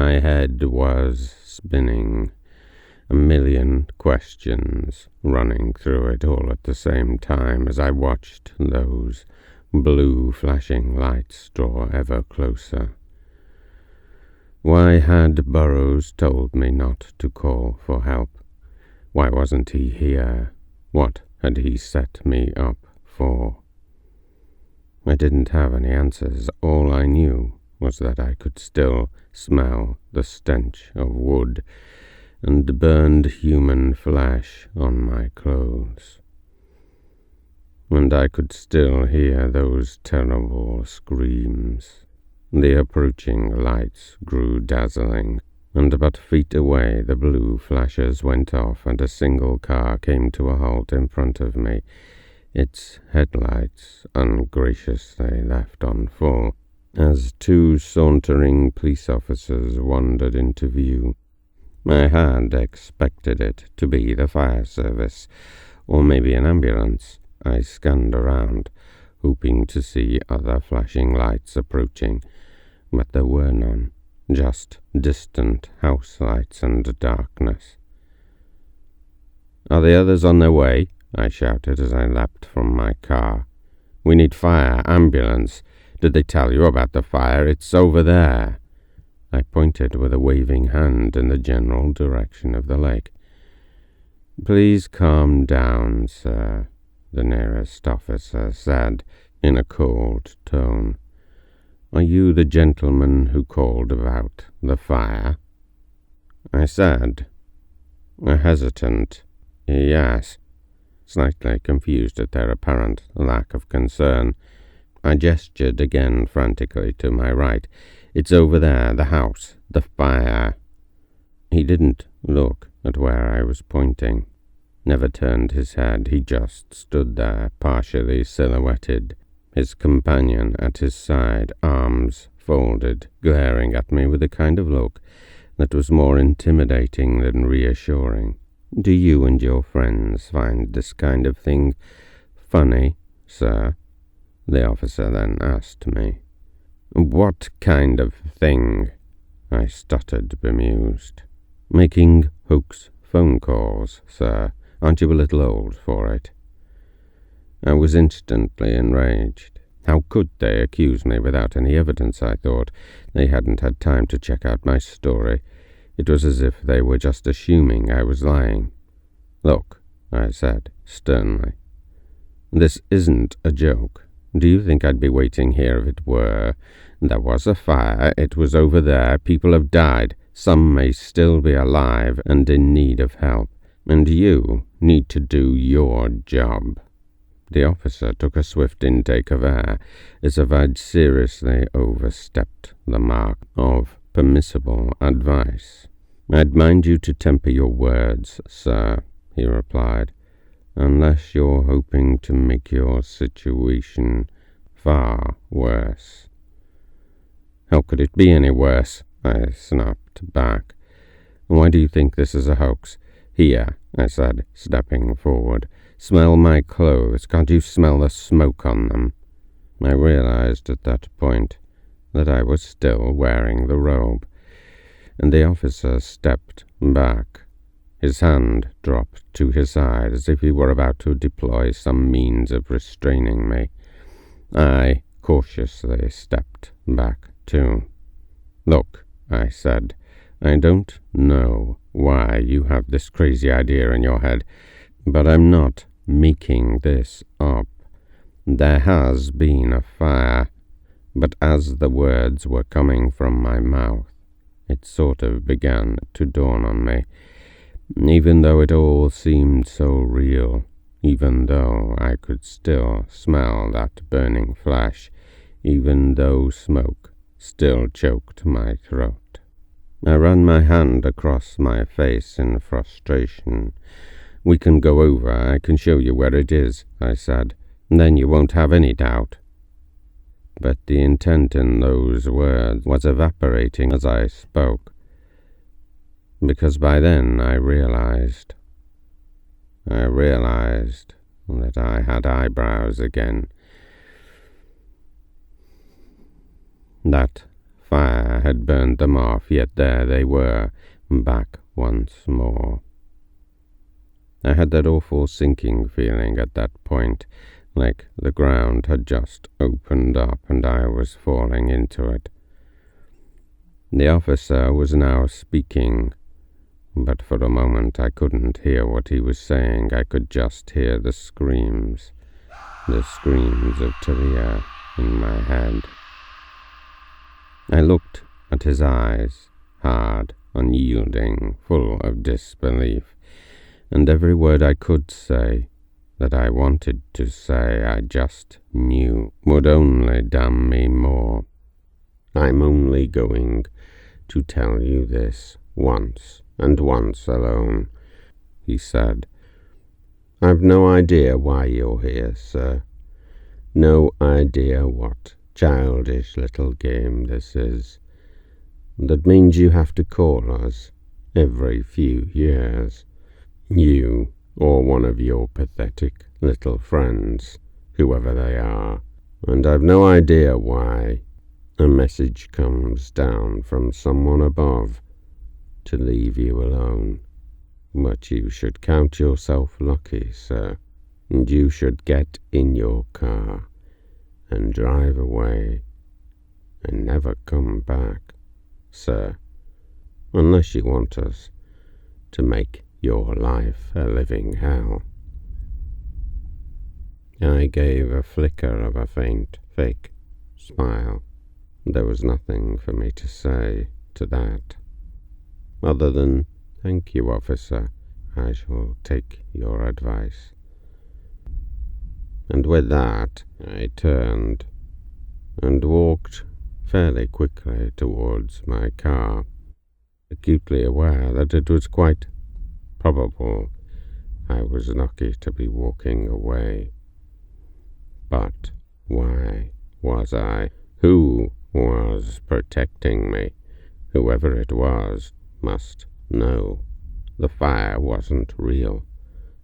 My head was spinning, a million questions running through it all at the same time as I watched those blue flashing lights draw ever closer. Why had Burroughs told me not to call for help? Why wasn't he here? What had he set me up for? I didn't have any answers. All I knew was that I could still smell the stench of wood and burned human flesh on my clothes. And I could still hear those terrible screams. The approaching lights grew dazzling, and about feet away the blue flashes went off and a single car came to a halt in front of me, its headlights ungraciously left on full, as two sauntering police officers wandered into view. I had expected it to be the fire service, or maybe an ambulance. I scanned around, hoping to see other flashing lights approaching, but there were none, just distant house lights and darkness. "Are the others on their way?" I shouted as I leapt from my car. "We need fire, ambulance. Did they tell you about the fire? It's over there." I pointed with a waving hand in the general direction of the lake. "Please calm down, sir," the nearest officer said in a cold tone. "Are you the gentleman who called about the fire?" I said, a hesitant yes, slightly confused at their apparent lack of concern. I gestured again frantically to my right. "It's over there, the house, the fire." He didn't look at where I was pointing, never turned his head. He just stood there, partially silhouetted, his companion at his side, arms folded, glaring at me with a kind of look that was more intimidating than reassuring. "Do you and your friends find this kind of thing funny, sir?" the officer then asked me. "What kind of thing?" I stuttered, bemused. "Making hoax phone calls, sir. Aren't you a little old for it?" I was instantly enraged. How could they accuse me without any evidence, I thought? They hadn't had time to check out my story. It was as if they were just assuming I was lying. "Look," I said sternly, "this isn't a joke. Do you think I'd be waiting here if it were? There was a fire, it was over there, people have died, some may still be alive and in need of help, and you need to do your job." The officer took a swift intake of air, as if I'd seriously overstepped the mark of permissible advice. "I'd mind you to temper your words, sir," he replied, "unless you're hoping to make your situation far worse." "How could it be any worse?" I snapped back. "Why do you think this is a hoax?" "Here," I said, stepping forward. "Smell my clothes. Can't you smell the smoke on them?" I realized at that point that I was still wearing the robe, and the officer stepped back. His hand dropped to his side as if he were about to deploy some means of restraining me. I cautiously stepped back too. "Look," I said, "I don't know why you have this crazy idea in your head, but I'm not making this up. There has been a fire." But as the words were coming from my mouth, it sort of began to dawn on me. Even though it all seemed so real, even though I could still smell that burning flesh, even though smoke still choked my throat. I ran my hand across my face in frustration. "We can go over, I can show you where it is," I said. "Then you won't have any doubt." But the intent in those words was evaporating as I spoke, because by then I realized that I had eyebrows again. That Fire had burned them off, yet there they were, back once more. I had that awful sinking feeling at that point, like the ground had just opened up and I was falling into it. The officer was now speaking, but for a moment I couldn't hear what he was saying. I could just hear the screams of Talia in my head. I looked at his eyes, hard, unyielding, full of disbelief, and every word I could say, that I wanted to say, I just knew would only damn me more. I'm only going to tell you this once, and once alone, he said. I've no idea why you're here, sir. No idea what childish little game this is. That means you have to call us every few years. You or one of your pathetic little friends, whoever they are. And I've no idea why a message comes down from someone above to leave you alone. But you should count yourself lucky, sir, and you should get in your car and drive away and never come back, sir, unless you want us to make your life a living hell. I gave a flicker of a faint, fake smile. There was nothing for me to say to that, other than, thank you, officer, I shall take your advice. And with that, I turned and walked fairly quickly towards my car, acutely aware that it was quite probable I was lucky to be walking away. But why was I? Who was protecting me? Whoever it was must know. The fire wasn't real.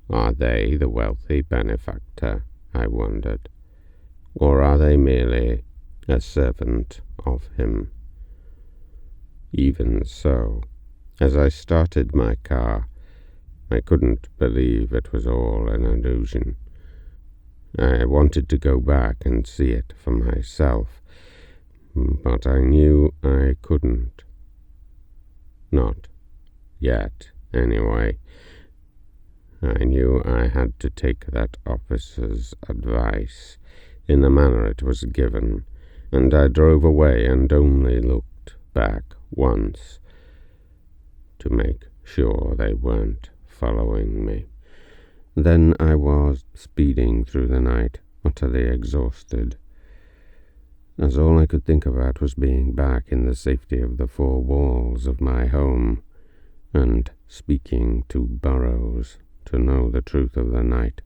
Are they the wealthy benefactor, I wondered, or are they merely a servant of him? Even so, as I started my car, I couldn't believe it was all an illusion. I wanted to go back and see it for myself, but I knew I couldn't. Not yet, anyway. I knew I had to take that officer's advice in the manner it was given, and I drove away and only looked back once to make sure they weren't following me. Then I was speeding through the night, utterly exhausted, as all I could think about was being back in the safety of the four walls of my home, and speaking to Burroughs to know the truth of the night.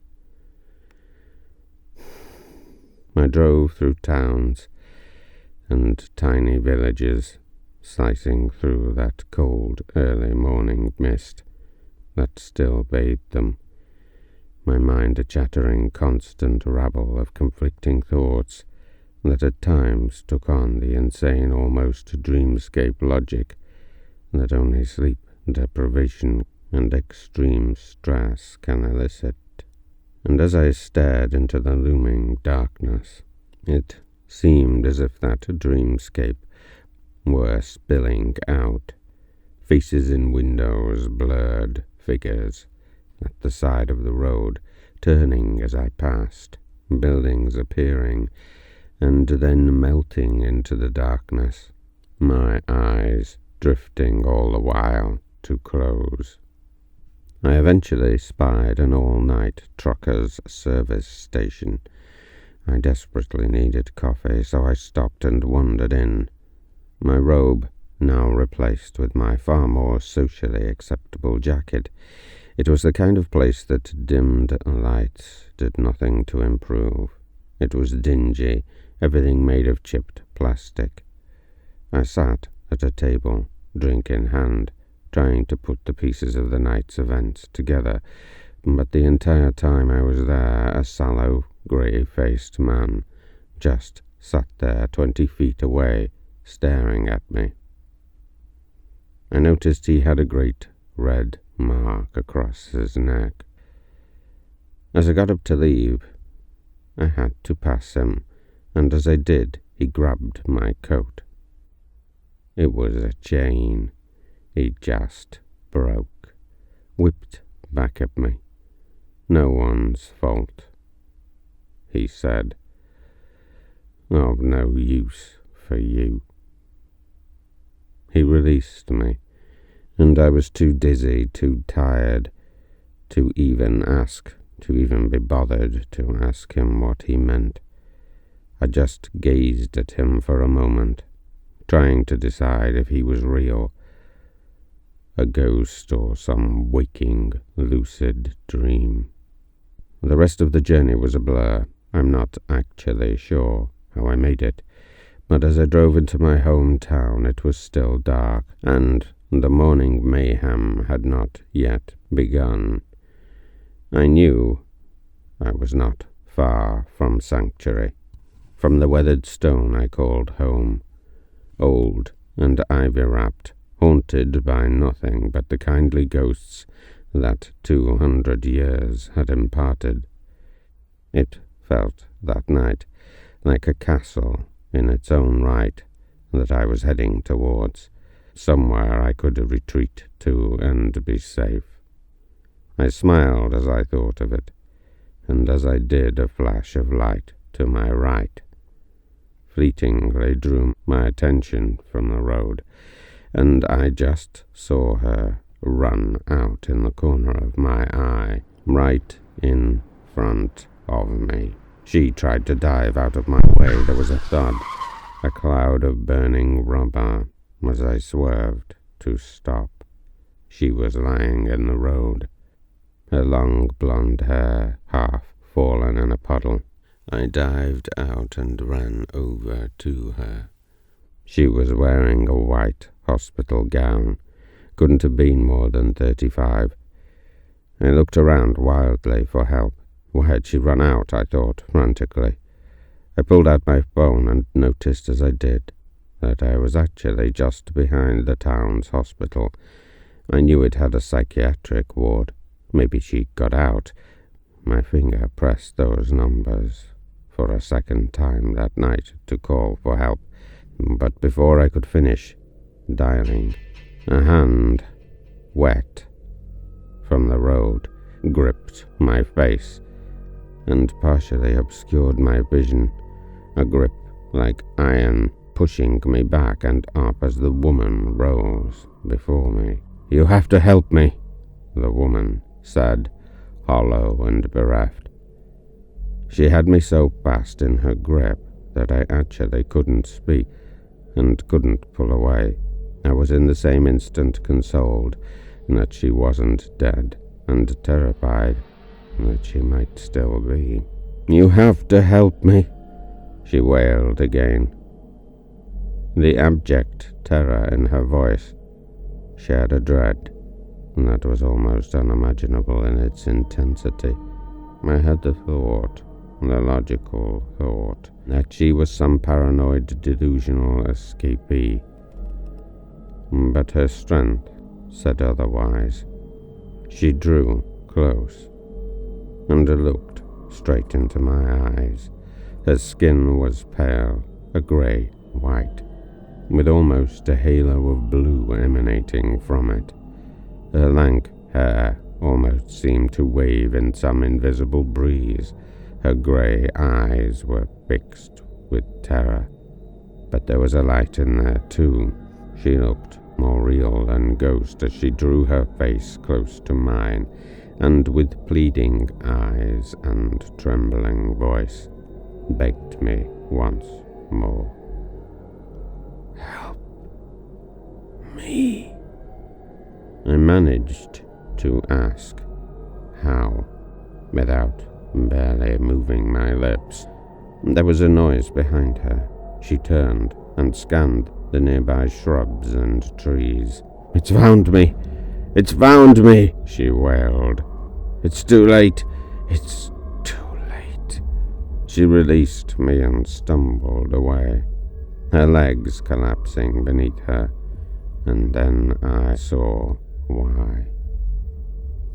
I drove through towns and tiny villages, slicing through that cold early morning mist that still bathed them, my mind a chattering constant rabble of conflicting thoughts that at times took on the insane, almost dreamscape logic that only sleep deprivation and extreme stress can elicit. And as I stared into the looming darkness, it seemed as if that dreamscape were spilling out. Faces in windows, blurred figures at the side of the road, turning as I passed, buildings appearing, and then melting into the darkness, my eyes drifting all the while to close. I eventually spied an all-night truckers' service station. I desperately needed coffee, so I stopped and wandered in, my robe now replaced with my far more socially acceptable jacket. It was the kind of place that dimmed lights did nothing to improve. It was dingy, everything made of chipped plastic. I sat at a table, drink in hand, trying to put the pieces of the night's events together, but the entire time I was there, a sallow, grey-faced man just sat there 20 feet away, staring at me. I noticed he had a great red mark across his neck. As I got up to leave, I had to pass him, and as I did, he grabbed my coat. It was a chain he just broke, whipped back at me. "No one's fault," he said. "Of no use for you." He released me, and I was too dizzy, too tired to even be bothered to ask him what he meant. I just gazed at him for a moment, trying to decide if he was real, a ghost or some waking, lucid dream. The rest of the journey was a blur. I'm not actually sure how I made it, but as I drove into my hometown it was still dark, and the morning mayhem had not yet begun. I knew I was not far from sanctuary, from the weathered stone I called home, old and ivy-wrapped, haunted by nothing but the kindly ghosts that 200 years had imparted. It felt that night like a castle in its own right that I was heading towards, somewhere I could retreat to and be safe. I smiled as I thought of it, and as I did, a flash of light to my right fleetingly drew my attention from the road, and I just saw her run out in the corner of my eye, right in front of me. She tried to dive out of my way. There was a thud, a cloud of burning rubber as I swerved to stop. She was lying in the road, her long blonde hair half fallen in a puddle. I dived out and ran over to her. She was wearing a white hospital gown, couldn't have been more than 35. I looked around wildly for help. Why had she run out, I thought frantically. I pulled out my phone and noticed as I did that I was actually just behind the town's hospital. I knew it had a psychiatric ward. Maybe she got out. My finger pressed those numbers for a second time that night to call for help, but before I could finish dialing, a hand, wet from the road, gripped my face and partially obscured my vision, a grip like iron pushing me back and up as the woman rose before me. "You have to help me," the woman said, hollow and bereft. She had me so fast in her grip that I actually couldn't speak and couldn't pull away. I was in the same instant consoled that she wasn't dead and terrified that she might still be. "You have to help me," she wailed again. The abject terror in her voice shared a dread that was almost unimaginable in its intensity. I had the logical thought, that she was some paranoid, delusional escapee. But her strength said otherwise. She drew close and looked straight into my eyes. Her skin was pale, a grey-white, with almost a halo of blue emanating from it. Her lank hair almost seemed to wave in some invisible breeze. Her grey eyes were fixed with terror, but there was a light in there too. She looked more real than ghost as she drew her face close to mine, and with pleading eyes and trembling voice begged me once more. "Help me." I managed to ask how, without barely moving my lips. There was a noise behind her. She turned and scanned the nearby shrubs and trees. "It's found me! It's found me!" she wailed. "It's too late! It's too late!" She released me and stumbled away. her legs collapsing beneath her, and then I saw why.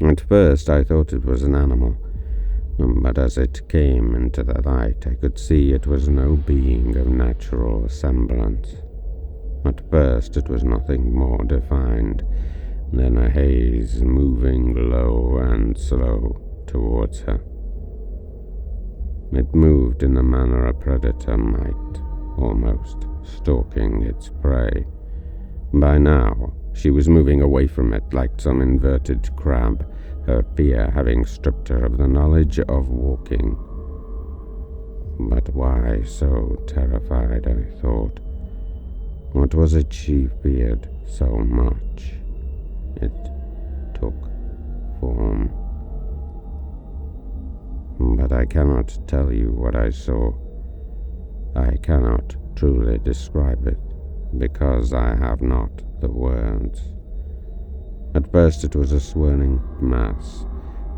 At first I thought it was an animal, but as it came into the light I could see it was no being of natural semblance. At first it was nothing more defined than a haze moving low and slow towards her. It moved in the manner a predator might, almost stalking its prey. By now, she was moving away from it like some inverted crab, her fear having stripped her of the knowledge of walking. But why so terrified, I thought? What was it she feared so much? It took form. But I cannot tell you what I saw. I cannot truly describe it, because I have not the words. At first it was a swirling mass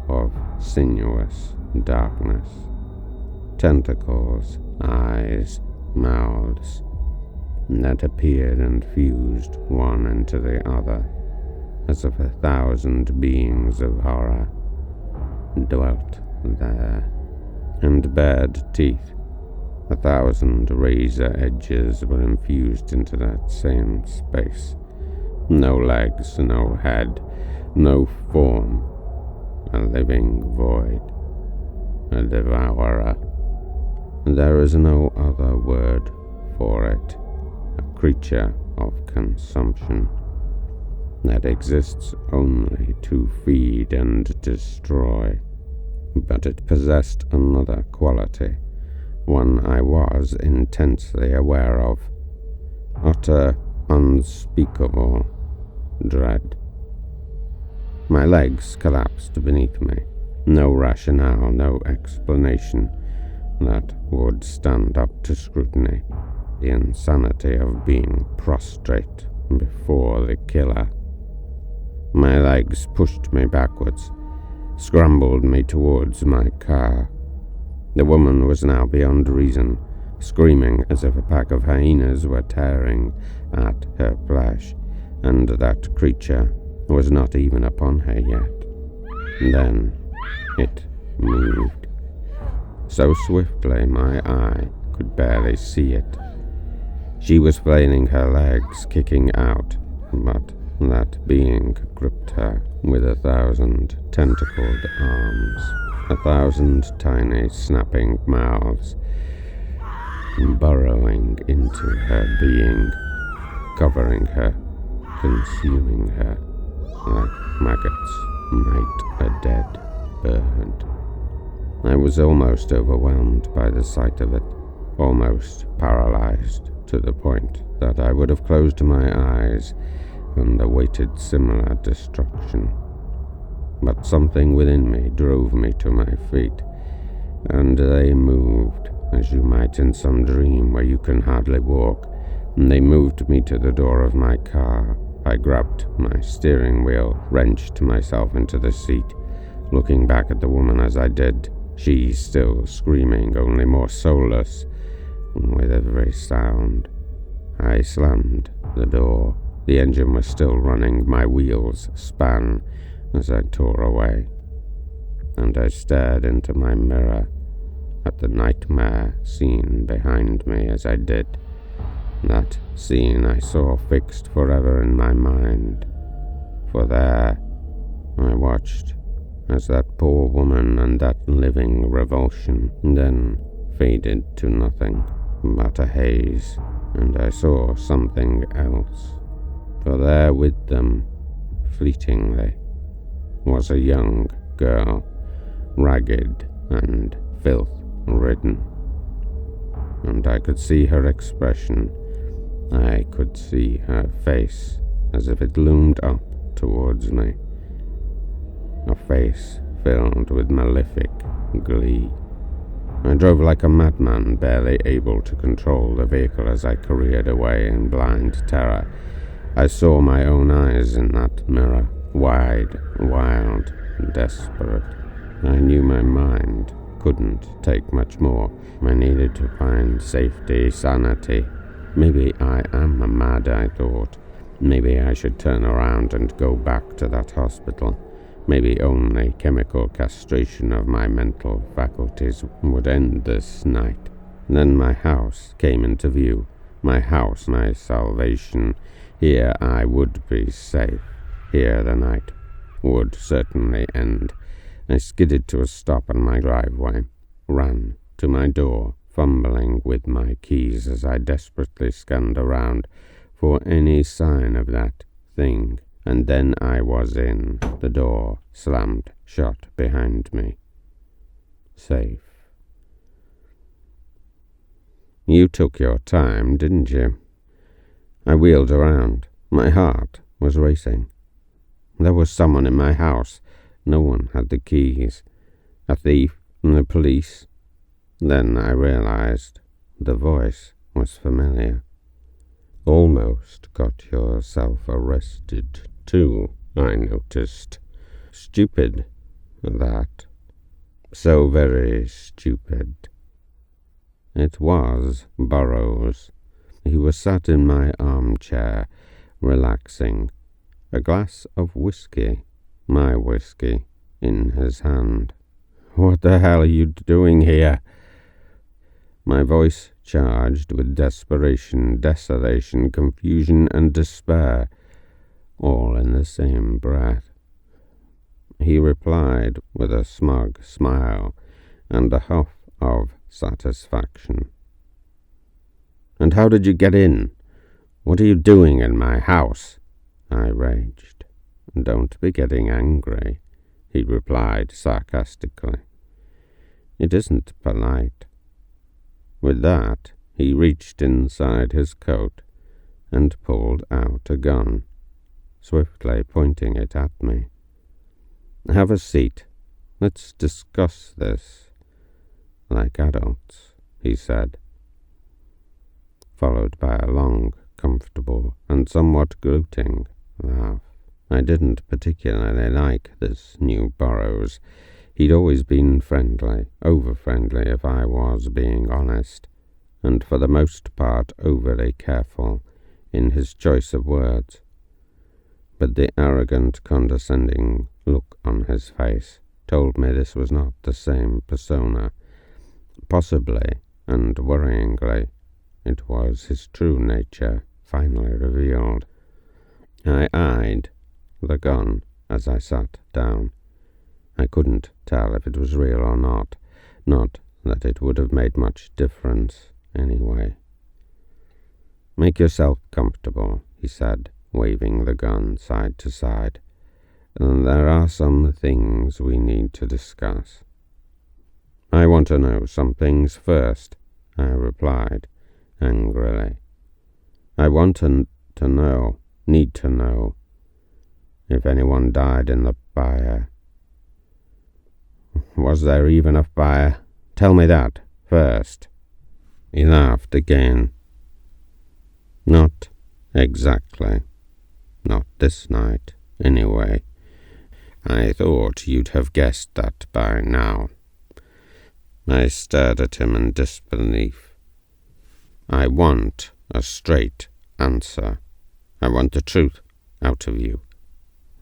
of sinuous darkness, tentacles, eyes, mouths, that appeared and fused one into the other, as if 1,000 beings of horror dwelt there, and bared teeth. 1,000 razor edges were infused into that same space. No legs, no head, no form. A living void. A devourer. There is no other word for it. A creature of consumption that exists only to feed and destroy. But it possessed another quality, one I was intensely aware of. Utter, unspeakable dread. My legs collapsed beneath me. No rationale, no explanation that would stand up to scrutiny. The insanity of being prostrate before the killer. My legs pushed me backwards, scrambled me towards my car. The woman was now beyond reason, screaming as if a pack of hyenas were tearing at her flesh, and that creature was not even upon her yet. Then it moved. So swiftly my eye could barely see it. She was flailing her legs, kicking out, but that being gripped her with 1,000 tentacled arms, 1,000 tiny snapping mouths, burrowing into her being, covering her, consuming her, like maggots might a dead bird. I was almost overwhelmed by the sight of it, almost paralyzed to the point that I would have closed my eyes and awaited similar destruction. But something within me drove me to my feet, and they moved, as you might in some dream where you can hardly walk, and they moved me to the door of my car. I grabbed my steering wheel, wrenched myself into the seat, looking back at the woman as I did, she still screaming, only more soulless, with every sound. I slammed the door. The engine was still running. My wheels span as I tore away, and I stared into my mirror at the nightmare scene behind me as I did. That scene I saw fixed forever in my mind, for there I watched as that poor woman and that living revulsion then faded to nothing but a haze, and I saw something else, for there with them, fleetingly, was a young girl, ragged and filth-ridden, and I could see her expression. I could see her face as if it loomed up towards me, a face filled with malefic glee. I drove like a madman, barely able to control the vehicle as I careered away in blind terror. I saw my own eyes in that mirror, wide, wild, desperate. I knew my mind couldn't take much more. I needed to find safety, sanity, Maybe I am mad, I thought. Maybe I should turn around and go back to that hospital. Maybe only chemical castration of my mental faculties would end this night. Then my house came into view. My house, my salvation. Here I would be safe. Here the night would certainly end. I skidded to a stop on my driveway, ran to my door, fumbling with my keys as I desperately scanned around for any sign of that thing, and then I was in. The door slammed shut behind me. Safe. You took your time, didn't you? I wheeled around. My heart was racing. There was someone in my house. No one had the keys. A thief and the police. Then I realized the voice was familiar. Almost got yourself arrested, too, I noticed. Stupid, that. So very stupid. It was Burroughs. He was sat in my armchair, relaxing, a glass of whiskey, my whiskey, in his hand. "What the hell are you doing here?" My voice charged with desperation, desolation, confusion, and despair, all in the same breath. He replied with a smug smile and a huff of satisfaction. "And how did you get in? What are you doing in my house?" I raged. "Don't be getting angry," he replied sarcastically. "It isn't polite." With that, he reached inside his coat and pulled out a gun, swiftly pointing it at me. "Have a seat. Let's discuss this like adults," he said, followed by a long, comfortable, and somewhat gloating laugh. I didn't particularly like this new Burroughs. He'd always been friendly, over-friendly if I was being honest, and for the most part overly careful in his choice of words. But the arrogant, condescending look on his face told me this was not the same persona. Possibly, and worryingly, it was his true nature finally revealed. I eyed the gun as I sat down. I couldn't tell if it was real or not that it would have made much difference anyway. "Make yourself comfortable," he said, waving the gun side to side. "There are some things we need to discuss." "I want to know some things first," I replied angrily. "I want to need to know if anyone died in the fire. Was there even a fire? Tell me that first." He laughed again. "Not exactly. Not this night, anyway. I thought you'd have guessed that by now." I stared at him in disbelief. "I want a straight answer. I want the truth out of you.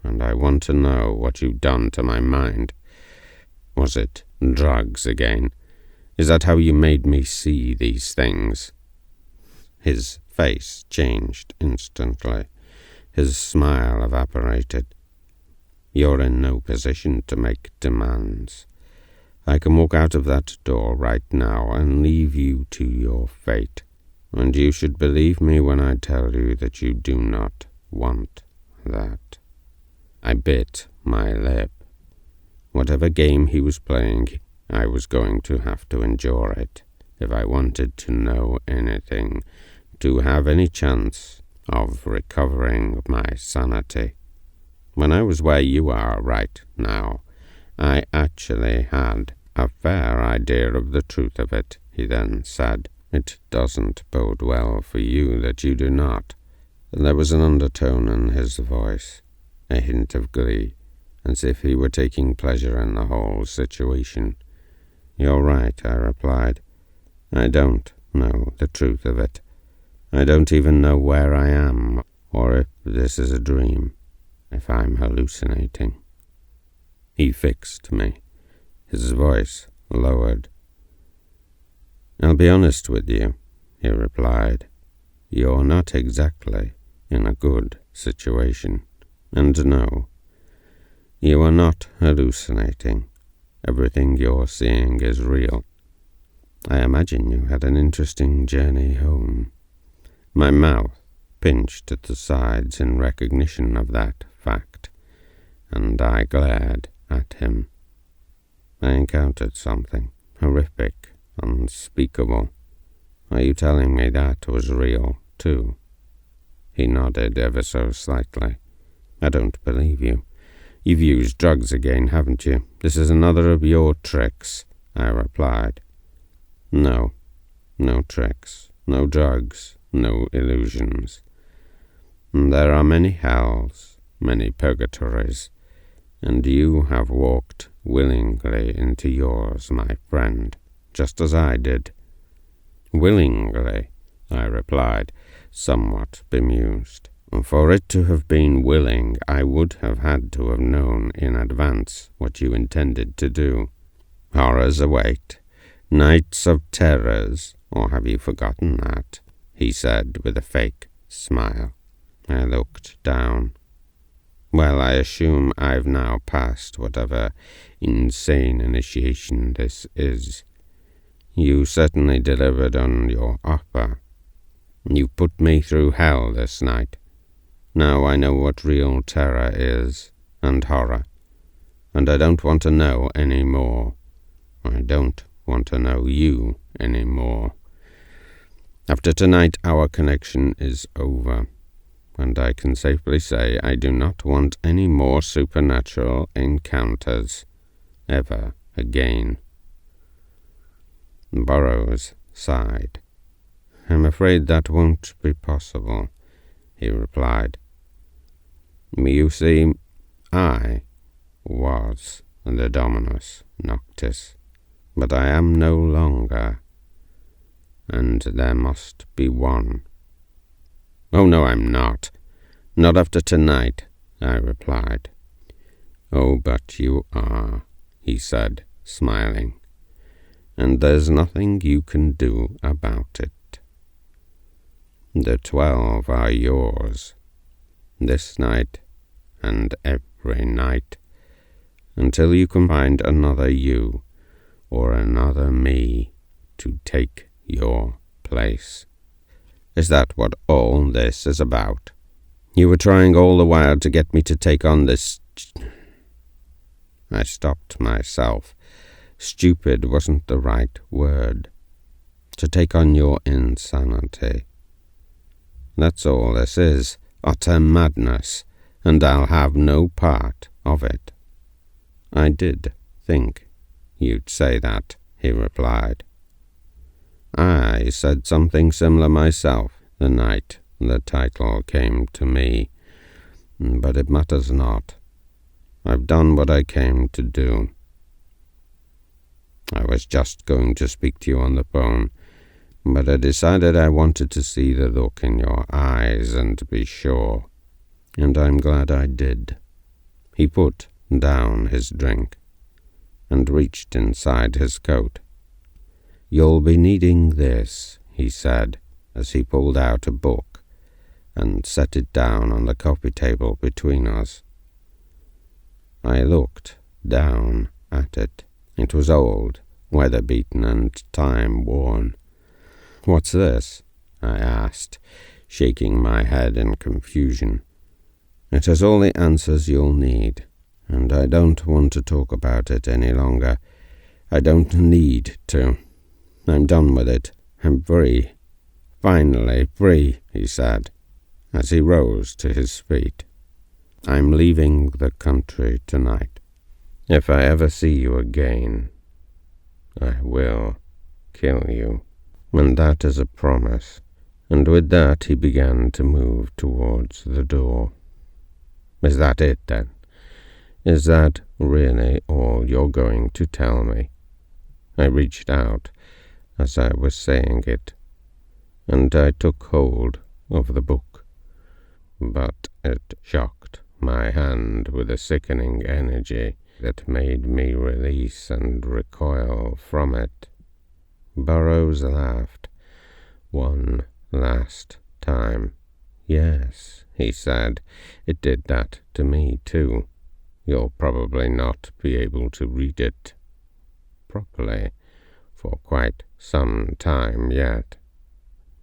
And I want to know what you've done to my mind. Was it drugs again? Is that how you made me see these things?" His face changed instantly. His smile evaporated. "You're in no position to make demands. I can walk out of that door right now and leave you to your fate. And you should believe me when I tell you that you do not want that." I bit my lip. Whatever game he was playing, I was going to have to endure it if I wanted to know anything, to have any chance of recovering my sanity. "When I was where you are right now, I actually had a fair idea of the truth of it," he then said. "It doesn't bode well for you that you do not." There was an undertone in his voice, a hint of glee, as if he were taking pleasure in the whole situation. "You're right," I replied. "I don't know the truth of it. I don't even know where I am, or if this is a dream, if I'm hallucinating. He fixed me, his voice lowered. I'll be honest with you, he replied. You're not exactly in a good situation. And no, you are not hallucinating. Everything you're seeing is real. I imagine you had an interesting journey home. My mouth pinched at the sides in recognition of that fact, and I glared at him. I encountered something horrific, unspeakable. Are you telling me that was real, too? He nodded ever so slightly. I don't believe you. You've used drugs again, haven't you? This is another of your tricks, I replied. No tricks, no drugs, no illusions. There are many hells, many purgatories, and you have walked willingly into yours, my friend, just as I did. Willingly, I replied, somewhat bemused. For it to have been willing, I would have had to have known in advance what you intended to do. Horrors await, nights of terrors, or have you forgotten that? He said with a fake smile. I looked down. Well, I assume I've now passed whatever insane initiation this is. You certainly delivered on your offer. You put me through hell this night. Now I know what real terror is, and horror, and I don't want to know any more. I don't want to know you any more. After tonight our connection is over, and I can safely say I do not want any more supernatural encounters ever again. Burroughs sighed. I'm afraid that won't be possible, he replied. You see, I was the Dominus Noctis, but I am no longer, and there must be one. Oh, no, I'm not. Not after tonight, I replied. Oh, but you are, he said, smiling, and there's nothing you can do about it. The 12 are yours, this night and every night, until you can find another you or another me to take your place. Is that what all this is about? You were trying all the while to get me to take on this... I stopped myself. Stupid wasn't the right word. To take on your insanity. That's all this is, utter madness, and I'll have no part of it. I did think you'd say that, he replied. I said something similar myself the night the title came to me, but it matters not. I've done what I came to do. I was just going to speak to you on the phone, but I decided I wanted to see the look in your eyes and be sure, and I'm glad I did. He put down his drink and reached inside his coat. You'll be needing this, he said, as he pulled out a book and set it down on the coffee table between us. I looked down at it. It was old, weather-beaten and time-worn. What's this? I asked, shaking my head in confusion. It has all the answers you'll need, and I don't want to talk about it any longer. I don't need to. I'm done with it. I'm free. Finally free, he said, as he rose to his feet. I'm leaving the country tonight. If I ever see you again, I will kill you. And that is a promise. And with that he began to move towards the door. Is that it, then? Is that really all you're going to tell me? I reached out as I was saying it. and I took hold of the book. But it shocked my hand with a sickening energy that made me release and recoil from it. Burroughs laughed one last time. "Yes," he said, "it did that to me too. You'll probably not be able to read it properly for quite some time yet."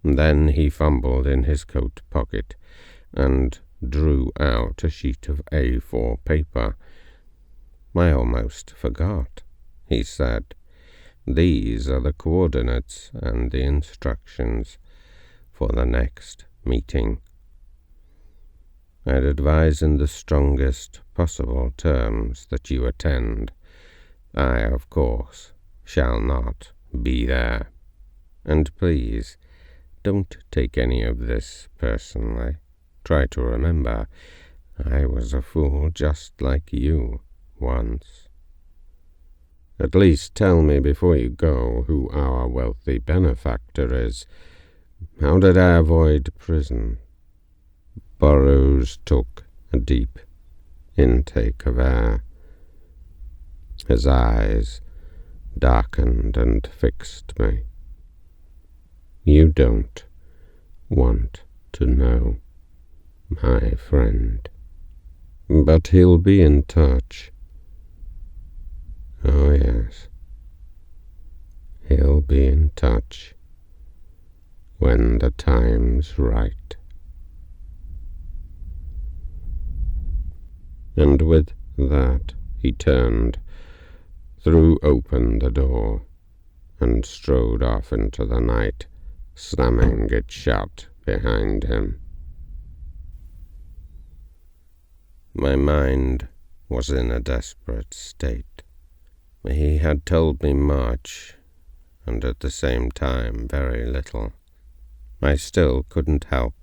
Then he fumbled in his coat pocket and drew out a sheet of A4 paper. "I almost forgot," he said. "These are the coordinates and the instructions for the next meeting. I'd advise in the strongest possible terms that you attend. I, of course, shall not be there. And please, don't take any of this personally. Try to remember, I was a fool just like you once. At least tell me before you go who our wealthy benefactor is. How did I avoid prison?" Burroughs took a deep intake of air. His eyes darkened and fixed me. "You don't want to know, my friend. But he'll be in touch. Oh, yes. He'll be in touch when the time's right." And with that he turned, threw open the door, and strode off into the night, slamming it shut behind him. My mind was in a desperate state. He had told me much, and at the same time very little. I still couldn't help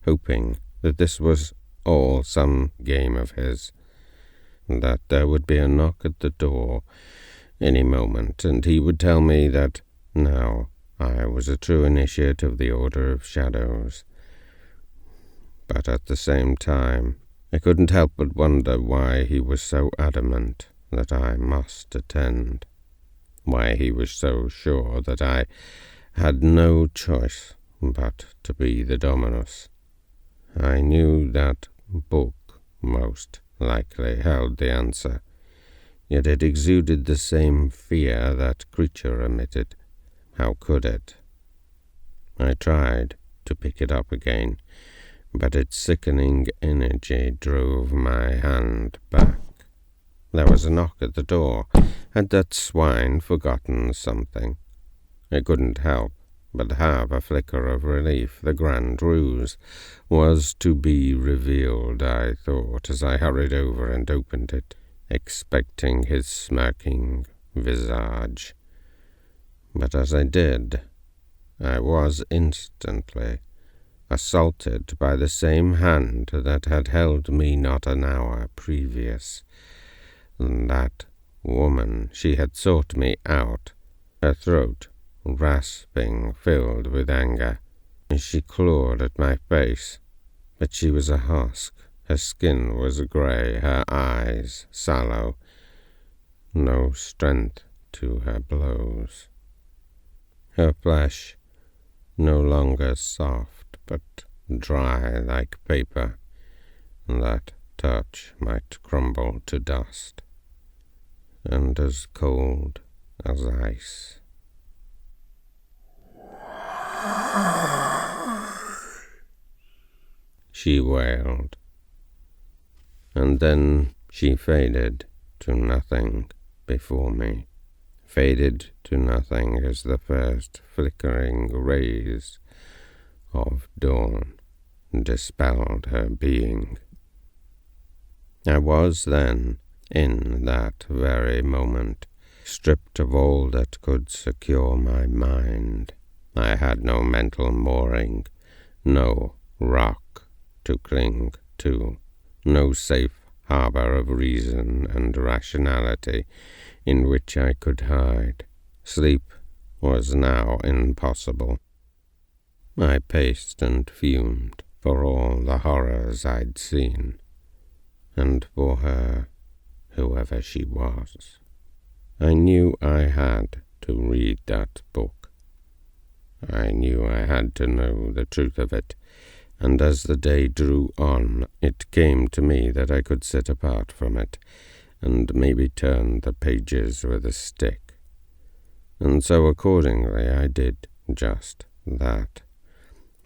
hoping that this was all some game of his, that there would be a knock at the door any moment, and he would tell me that now I was a true initiate of the Order of Shadows. But at the same time, I couldn't help but wonder why he was so adamant that I must attend, why he was so sure that I had no choice but to be the Dominus. I knew that book most likely held the answer, yet it exuded the same fear that creature emitted. How could it? I tried to pick it up again, but its sickening energy drove my hand back. There was a knock at the door. Had that swine forgotten something? I couldn't help but have a flicker of relief. The grand ruse was to be revealed, I thought, as I hurried over and opened it, expecting his smirking visage. But as I did, I was instantly assaulted by the same hand that had held me not an hour previous. That woman, she had sought me out, her throat rasping, filled with anger. She clawed at my face, but she was a husk. Her skin was grey, her eyes sallow, no strength to her blows. Her flesh no longer soft, but dry like paper, that touch might crumble to dust, and as cold as ice. She wailed, and then she faded to nothing before me. Faded to nothing as the first flickering rays of dawn dispelled her being. I was then, in that very moment, stripped of all that could secure my mind. I had no mental mooring, no rock to cling to, no safe harbor of reason and rationality in which I could hide. Sleep was now impossible. I paced and fumed for all the horrors I'd seen, and for her, whoever she was. I knew I had to read that book. I knew I had to know the truth of it, and as the day drew on, it came to me that I could sit apart from it, and maybe turn the pages with a stick. And so accordingly I did just that.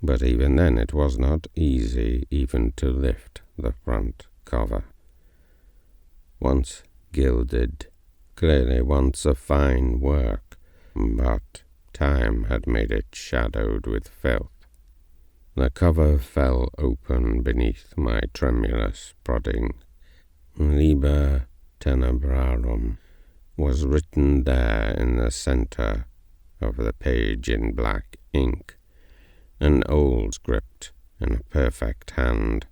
But even then it was not easy even to lift the front cover. Once gilded, clearly once a fine work, but time had made it shadowed with filth. The cover fell open beneath my tremulous prodding. Liber Tenebrarum was written there in the center of the page in black ink, an old script in a perfect hand,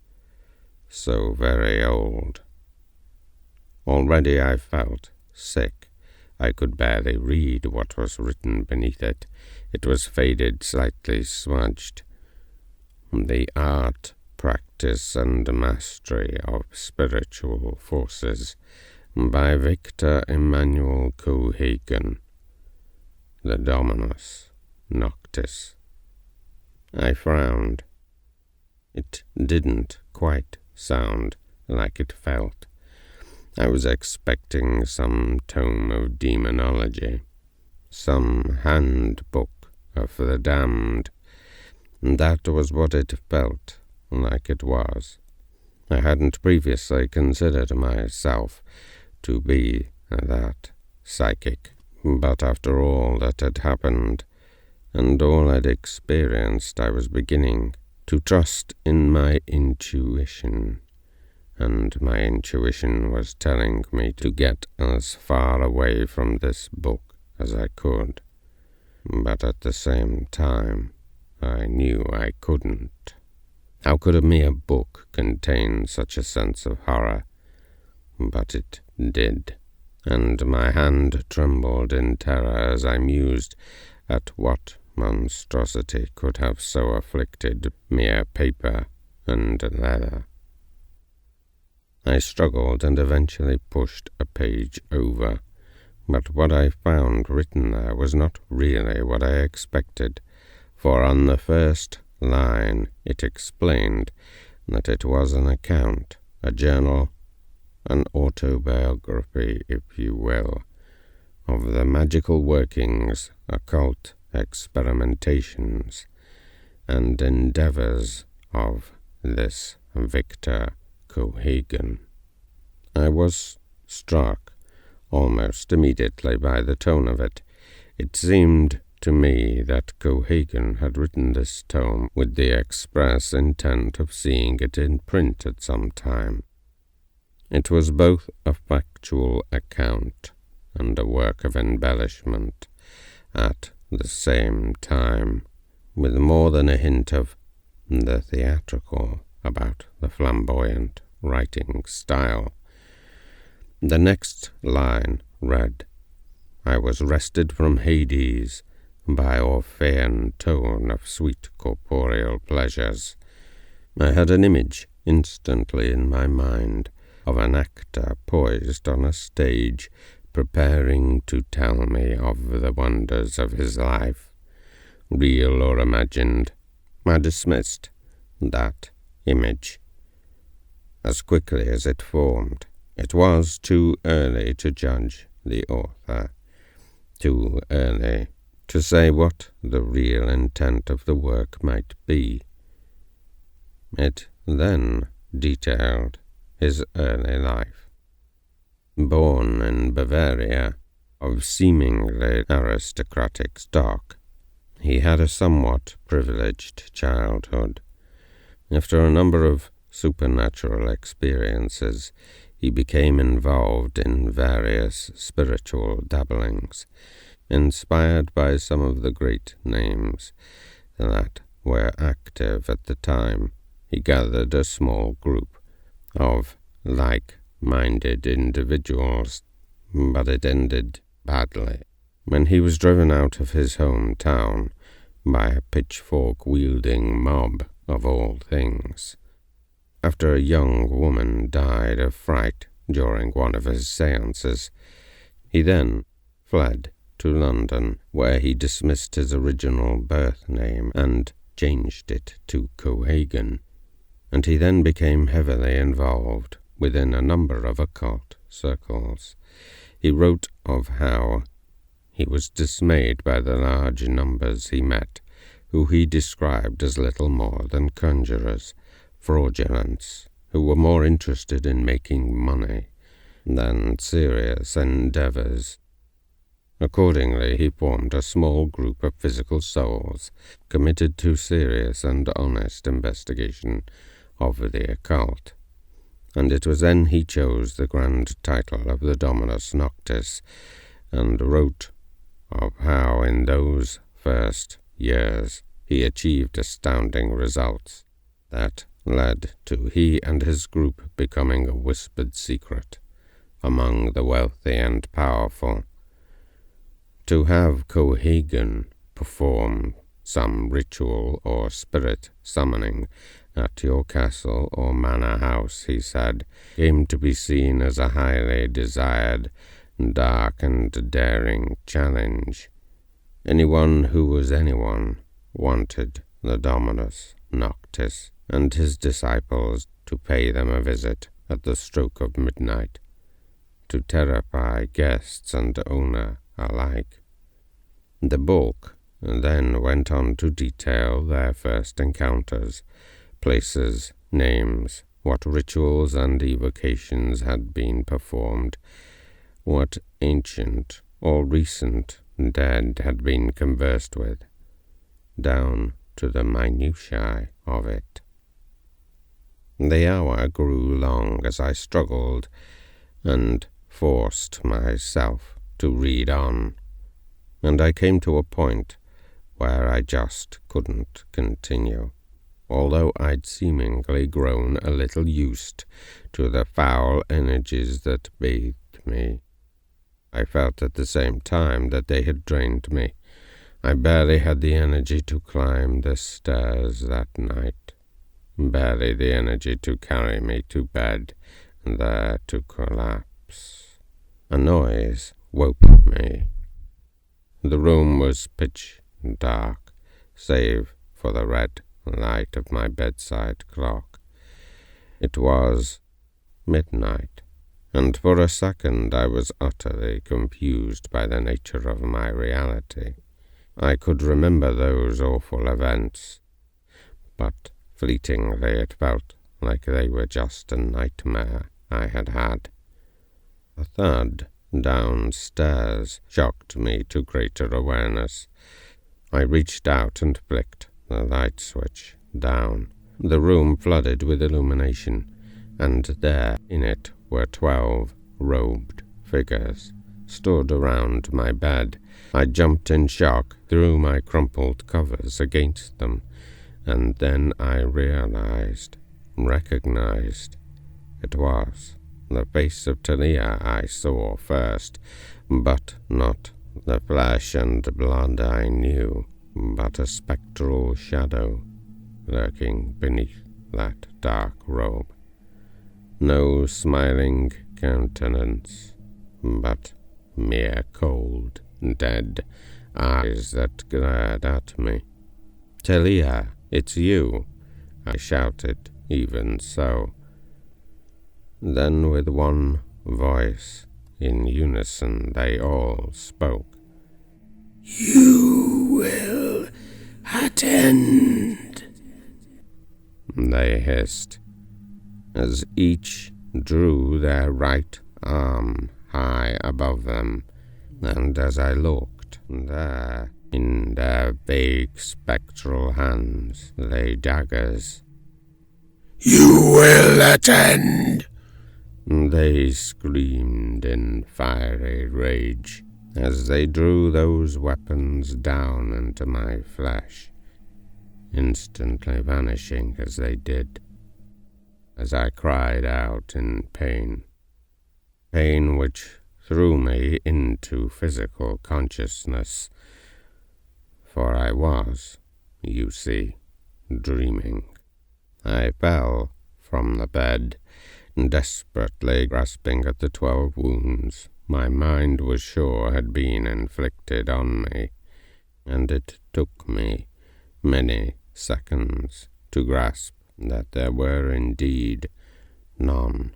so very old. Already I felt sick. I could barely read what was written beneath it. It was faded, slightly smudged. The art, practice, and mastery of spiritual forces by Victor Emmanuel Coincidental, the Dominus Noctis. I frowned. It didn't quite sound like it felt. I was expecting some tome of demonology, some handbook of the damned. That was what it felt like it was. I hadn't previously considered myself to be that psychic, but after all that had happened, and all I'd experienced, I was beginning to trust in my intuition. And my intuition was telling me to get as far away from this book as I could. But at the same time, I knew I couldn't. How could a mere book contain such a sense of horror? But it did, and my hand trembled in terror as I mused at what monstrosity could have so afflicted mere paper and leather. I struggled and eventually pushed a page over, but what I found written there was not really what I expected, for on the first line it explained that it was an account, a journal, an autobiography, if you will, of the magical workings, occult experimentations, and endeavors of this Victor Coincidental. I was struck almost immediately by the tone of it. It seemed to me that Coincidental had written this tome with the express intent of seeing it in print at some time. It was both a factual account and a work of embellishment at the same time, with more than a hint of the theatrical about the flamboyant writing style. The next line read, "I was wrested from Hades by Orphean tone of sweet corporeal pleasures." I had an image instantly in my mind of an actor poised on a stage, preparing to tell me of the wonders of his life, real or imagined. I dismissed that image as quickly as it formed. It was too early to judge the author, too early to say what the real intent of the work might be. It then detailed his early life. Born in Bavaria, of seemingly aristocratic stock, he had a somewhat privileged childhood. After a number of supernatural experiences, he became involved in various spiritual dabblings, inspired by some of the great names that were active at the time. He gathered a small group of like-minded individuals, but it ended badly. When he was driven out of his hometown by a pitchfork-wielding mob of all things. After a young woman died of fright during one of his seances, he then fled to London, where he dismissed his original birth name and changed it to Cohagen, and he then became heavily involved within a number of occult circles. He wrote of how he was dismayed by the large numbers he met, who he described as little more than conjurers, fraudulents, who were more interested in making money than serious endeavors. Accordingly, he formed a small group of physical souls committed to serious and honest investigation of the occult, and it was then he chose the grand title of the Dominus Noctis, and wrote of how in those first years he achieved astounding results that led to he and his group becoming a whispered secret among the wealthy and powerful. To have Cohagen perform some ritual or spirit summoning at your castle or manor house, he said, came to be seen as a highly desired, dark and daring challenge. Anyone who was anyone wanted the Dominus Noctis and his disciples to pay them a visit at the stroke of midnight, to terrify guests and owner alike. The book then went on to detail their first encounters, places, names, what rituals and evocations had been performed, what ancient or recent dead had been conversed with, down to the minutiae of it. The hour grew long as I struggled and forced myself to read on, and I came to a point where I just couldn't continue, although I'd seemingly grown a little used to the foul energies that bathed me. I felt at the same time that they had drained me. I barely had the energy to climb the stairs that night, barely the energy to carry me to bed and there to collapse. A noise woke me. The room was pitch dark, save for the red light of my bedside clock. It was midnight, and for a second I was utterly confused by the nature of my reality. I could remember those awful events, but fleetingly it felt like they were just a nightmare I had had. A thud downstairs shocked me to greater awareness. I reached out and flicked the light switch down. The room flooded with illumination, and there in it were 12 robed figures stood around my bed. I jumped in shock, threw my crumpled covers against them, and then I recognized it was the face of Talia I saw first, but not the flesh and blood I knew, but a spectral shadow lurking beneath that dark robe. No smiling countenance, but mere cold, dead eyes that glared at me. "Talia, it's you," I shouted, even so. Then with one voice, in unison, they all spoke. "You will attend," they hissed, as each drew their right arm high above them, and as I looked, there, in their vague spectral hands, lay daggers. "You will attend," they screamed in fiery rage, as they drew those weapons down into my flesh, instantly vanishing as they did, as I cried out in pain which threw me into physical consciousness. for I was, you see, dreaming. I fell from the bed, desperately grasping at the 12 wounds my mind was sure had been inflicted on me, and it took me many seconds to grasp that there were indeed none.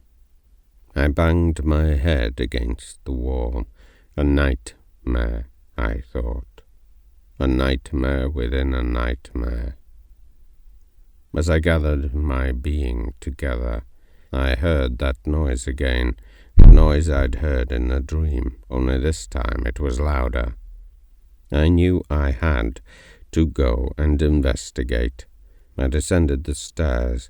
I banged my head against the wall. A nightmare, I thought. A nightmare within a nightmare. As I gathered my being together, I heard that noise again, the noise I'd heard in the dream, only this time it was louder. I knew I had to go and investigate. I descended the stairs,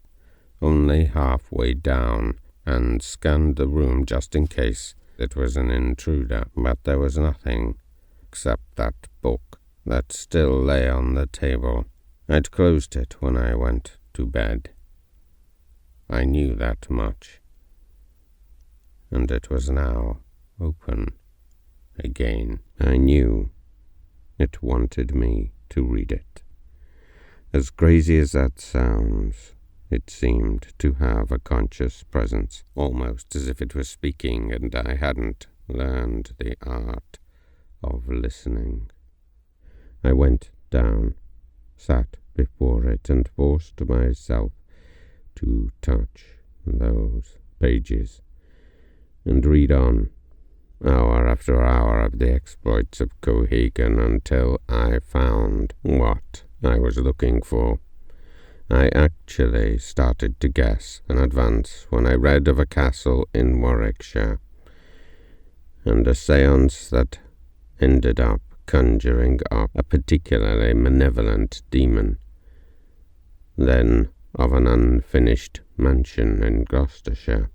only halfway down, and scanned the room just in case it was an intruder, but there was nothing except that book that still lay on the table. I'd closed it when I went to bed. I knew that much, and it was now open again. I knew it wanted me to read it. As crazy as that sounds, it seemed to have a conscious presence, almost as if it was speaking and I hadn't learned the art of listening. I went down, sat before it, and forced myself to touch those pages and read on, hour after hour, of the exploits of Cohegan until I found what I was looking for. I actually started to guess in advance when I read of a castle in Warwickshire, and a séance that ended up conjuring up a particularly malevolent demon, then of an unfinished mansion in Gloucestershire,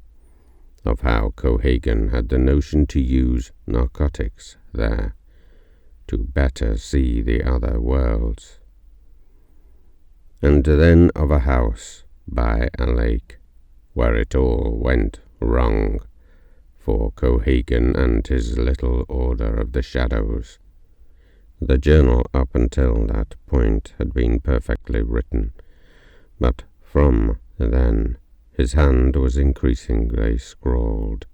of how Cohegan had the notion to use narcotics there to better see the other worlds, and then of a house by a lake where it all went wrong for Cohegan and his little order of the shadows. The journal up until that point had been perfectly written, but from then his hand was increasingly scrawled.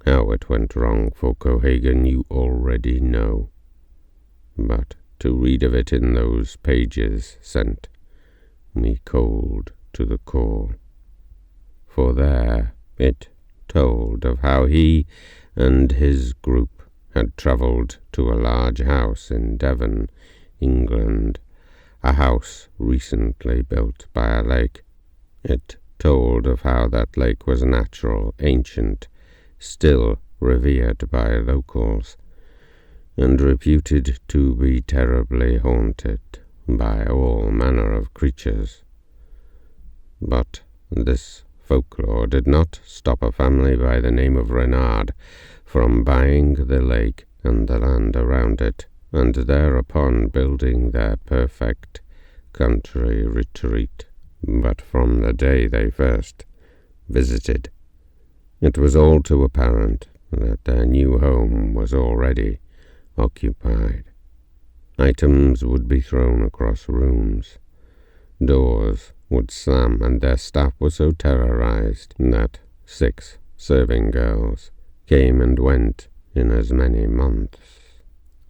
How it went wrong for Cohegan you already know, but to read of it in those pages sent me cold to the core, for there it told of how he and his group had travelled to a large house in Devon, England, a house recently built by a lake. It told of how that lake was natural, ancient, still revered by locals, and reputed to be terribly haunted by all manner of creatures. But this folklore did not stop a family by the name of Renard from buying the lake and the land around it, and thereupon building their perfect country retreat. But from the day they first visited, it was all too apparent that their new home was already occupied. Items would be thrown across rooms, doors would slam, and their staff were so terrorized that 6 serving girls came and went in as many months.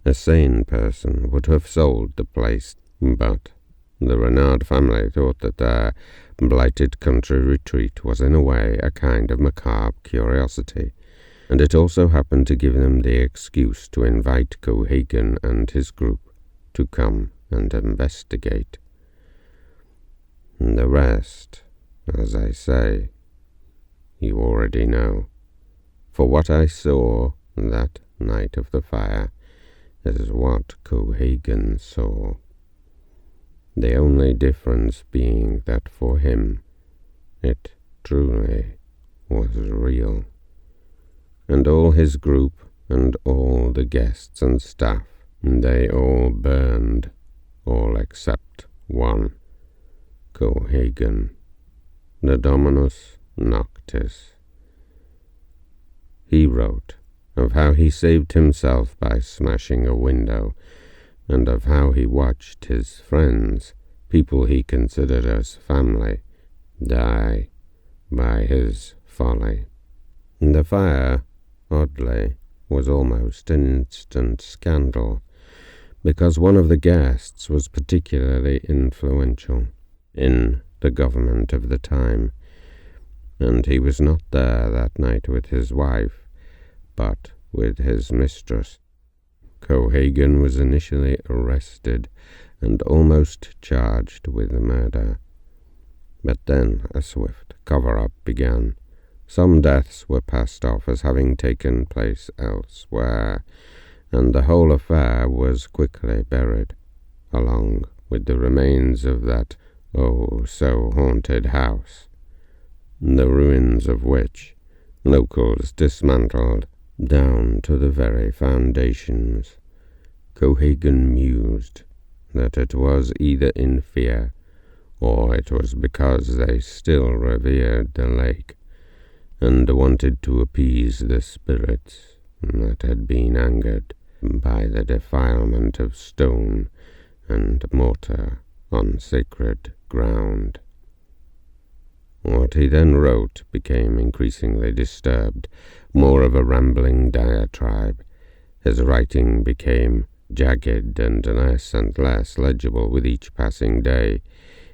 A sane person would have sold the place, but the Renard family thought that their blighted country retreat was in a way a kind of macabre curiosity, and it also happened to give them the excuse to invite Cohegan and his group to come and investigate. The rest, as I say, you already know, for what I saw that night of the fire is what Cohegan saw. The only difference being that for him it truly was real, and all his group and all the guests and staff, they all burned, all except one, Cohegan, the Dominus Noctis. He wrote of how he saved himself by smashing a window, and of how he watched his friends, people he considered as family, die by his folly. The fire, oddly, was almost an instant scandal, because one of the guests was particularly influential in the government of the time, and he was not there that night with his wife, but with his mistress. Cohagen was initially arrested and almost charged with murder. But then a swift cover-up began. Some deaths were passed off as having taken place elsewhere, and the whole affair was quickly buried, along with the remains of that oh-so-haunted house, the ruins of which locals dismantled down to the very foundations. Cohagen mused that it was either in fear, or it was because they still revered the lake, and wanted to appease the spirits that had been angered by the defilement of stone and mortar on sacred ground. What he then wrote became increasingly disturbed, more of a rambling diatribe. His writing became jagged and less legible with each passing day.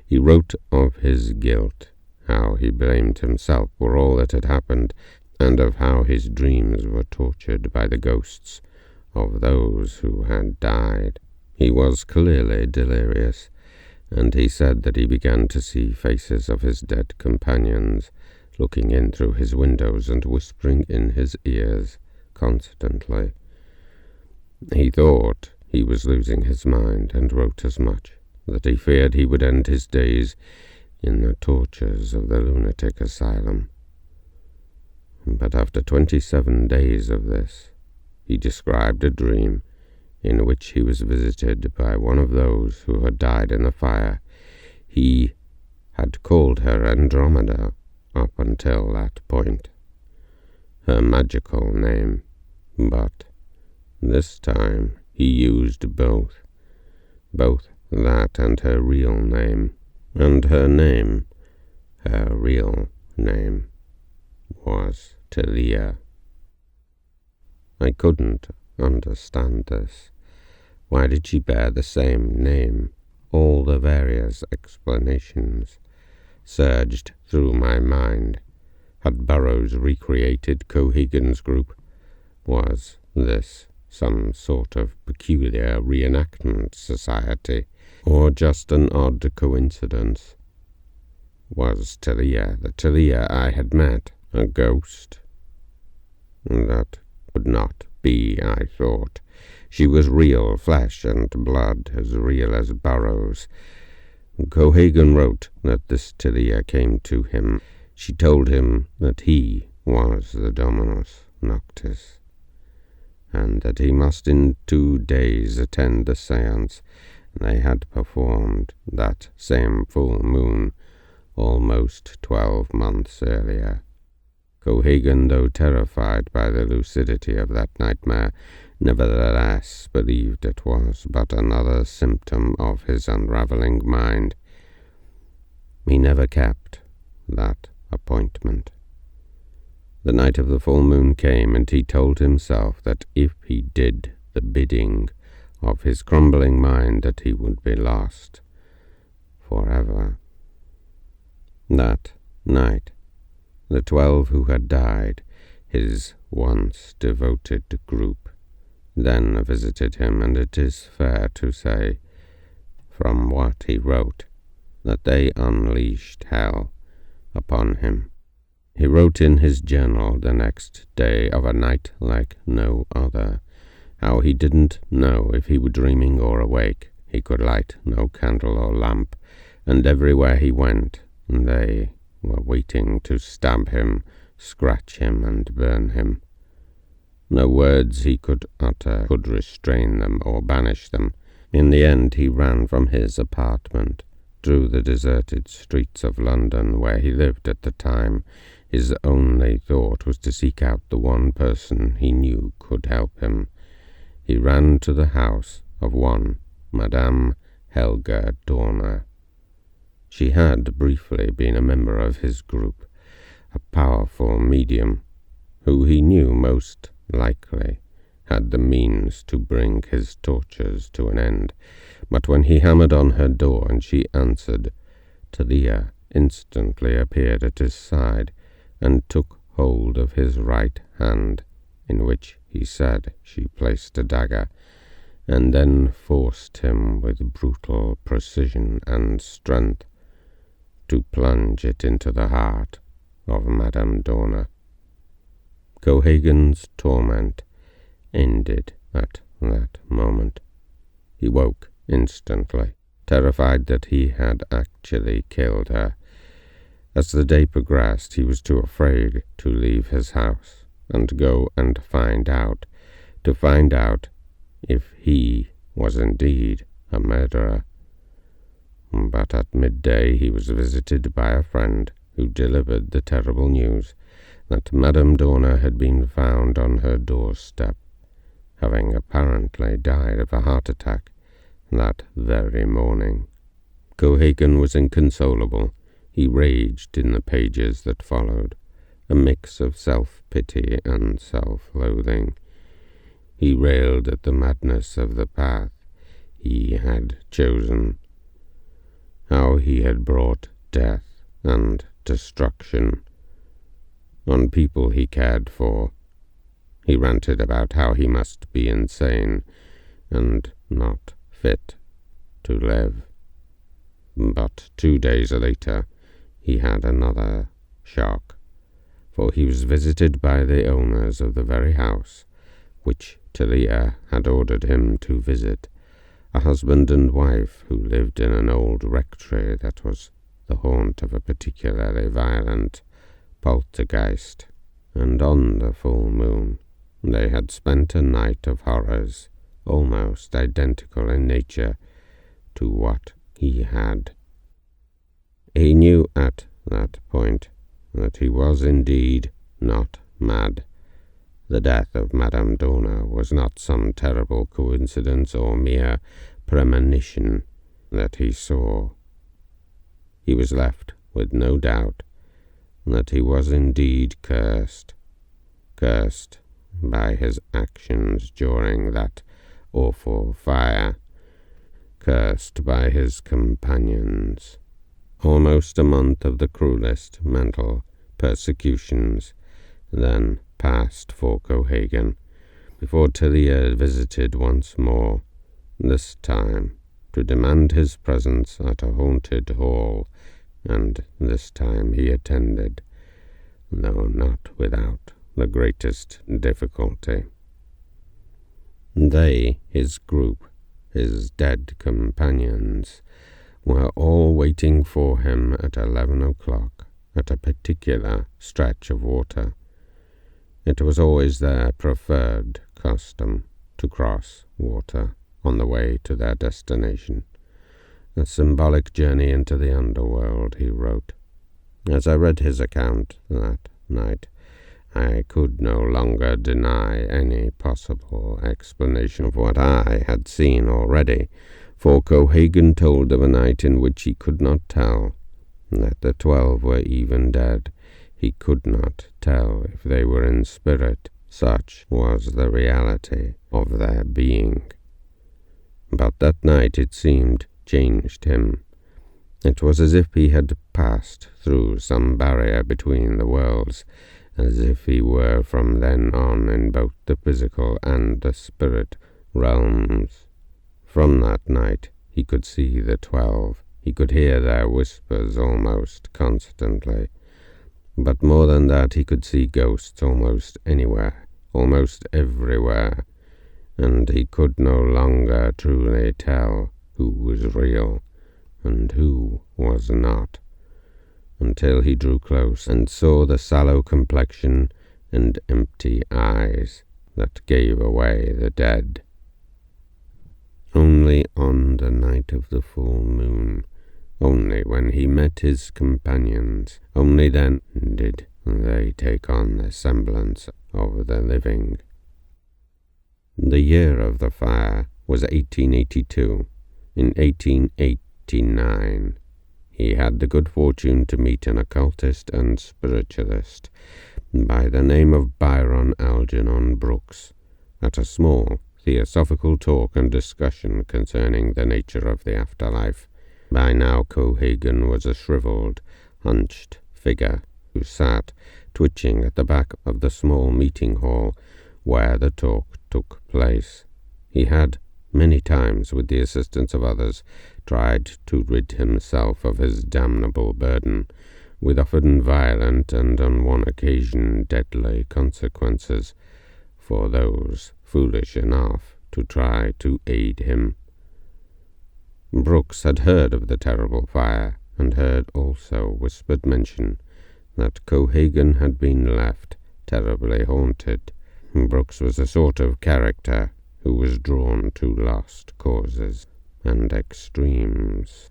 He wrote of his guilt, how he blamed himself for all that had happened, and of how his dreams were tortured by the ghosts of those who had died. He was clearly delirious, and he said that he began to see faces of his dead companions looking in through his windows and whispering in his ears constantly. He thought he was losing his mind, and wrote as much, that he feared he would end his days in the tortures of the lunatic asylum. But after 27 days of this, he described a dream in which he was visited by one of those who had died in the fire. He had called her Andromeda up until that point, her magical name, but this time he used both that and her real name, and her real name, was Talia. I couldn't understand this. Why did she bear the same name? All the various explanations surged through my mind. Had Burroughs recreated Cohagen's group? Was this some sort of peculiar reenactment society, or just an odd coincidence? Was Talia, the Talia I had met, a ghost? That could not be, I thought. She was real, flesh and blood, as real as Burroughs. Cohagen wrote that this Talia came to him. She told him that he was the Dominus Noctis, and that he must in 2 days attend the seance they had performed that same full moon, almost 12 months earlier. Cohagen, though terrified by the lucidity of that nightmare, nevertheless believed it was but another symptom of his unravelling mind. He never kept that appointment. The night of the full moon came, and he told himself that if he did the bidding of his crumbling mind, that he would be lost forever. That night, the 12 who had died, his once devoted group, then visited him, and it is fair to say, from what he wrote, that they unleashed hell upon him. He wrote in his journal the next day of a night like no other, how he didn't know if he were dreaming or awake. He could light no candle or lamp, and everywhere he went they were waiting to stab him, scratch him, and burn him. No words he could utter could restrain them or banish them. In the end he ran from his apartment through the deserted streets of London, where he lived at the time, His only thought was to seek out the one person he knew could help him. He ran to the house of one Madame Helga Dorner. She had briefly been a member of his group, a powerful medium, who he knew most likely had the means to bring his tortures to an end. But when he hammered on her door and she answered, Talia instantly appeared at his side and took hold of his right hand, in which he said she placed a dagger, and then forced him with brutal precision and strength to plunge it into the heart of Madame Dorner. Cohagen's torment ended at that moment. He woke instantly, terrified that he had actually killed her. As the day progressed, he was too afraid to leave his house and go and find out if he was indeed a murderer. But at midday he was visited by a friend who delivered the terrible news that Madame Dorner had been found on her doorstep, having apparently died of a heart attack that very morning. Cohagen was inconsolable. He raged in the pages that followed, a mix of self-pity and self-loathing. He railed at the madness of the path he had chosen, how he had brought death and destruction on people he cared for. He ranted about how he must be insane and not fit to live. But 2 days later he had another shock, for he was visited by the owners of the very house which Talia had ordered him to visit, a husband and wife who lived in an old rectory that was the haunt of a particularly violent poltergeist, and on the full moon they had spent a night of horrors almost identical in nature to what he had. He knew at that point that he was indeed not mad. The death of Madame Dorner was not some terrible coincidence or mere premonition that he saw. He was left with no doubt that he was indeed cursed by his actions during that awful fire, cursed by his companions. Almost a month of the cruelest mental persecutions then passed for Cohagen before Talia visited once more, this time to demand his presence at a haunted hall, and this time he attended, though not without the greatest difficulty. They, his group, his dead companions, were all waiting for him at 11 o'clock at a particular stretch of water. It was always their preferred custom to cross water on the way to their destination, a symbolic journey into the underworld, he wrote. As I read his account that night, I could no longer deny any possible explanation of what I had seen already, for Cohagen told of a night in which he could not tell that the 12 were even dead. He could not tell if they were in spirit. Such was the reality of their being. But that night, it seemed, changed him. It was as if he had passed through some barrier between the worlds, as if he were from then on in both the physical and the spirit realms. From that night he could see the 12. He could hear their whispers almost constantly. But more than that, he could see ghosts almost anywhere, almost everywhere, and he could no longer truly tell who was real and who was not, until he drew close and saw the sallow complexion and empty eyes that gave away the dead. Only on the night of the full moon, only when he met his companions, only then did they take on the semblance of the living. The year of the fire was 1882. In 1889, he had the good fortune to meet an occultist and spiritualist by the name of Byron Algernon Brooks at a small theosophical talk and discussion concerning the nature of the afterlife. By now Cohagen was a shriveled, hunched figure who sat twitching at the back of the small meeting hall where the talk took place. He had many times, with the assistance of others, tried to rid himself of his damnable burden, with often violent and on one occasion deadly consequences for those foolish enough to try to aid him. Brooks had heard of the terrible fire, and heard also whispered mention that Cohagen had been left terribly haunted. Brooks was a sort of character who was drawn to lost causes and extremes,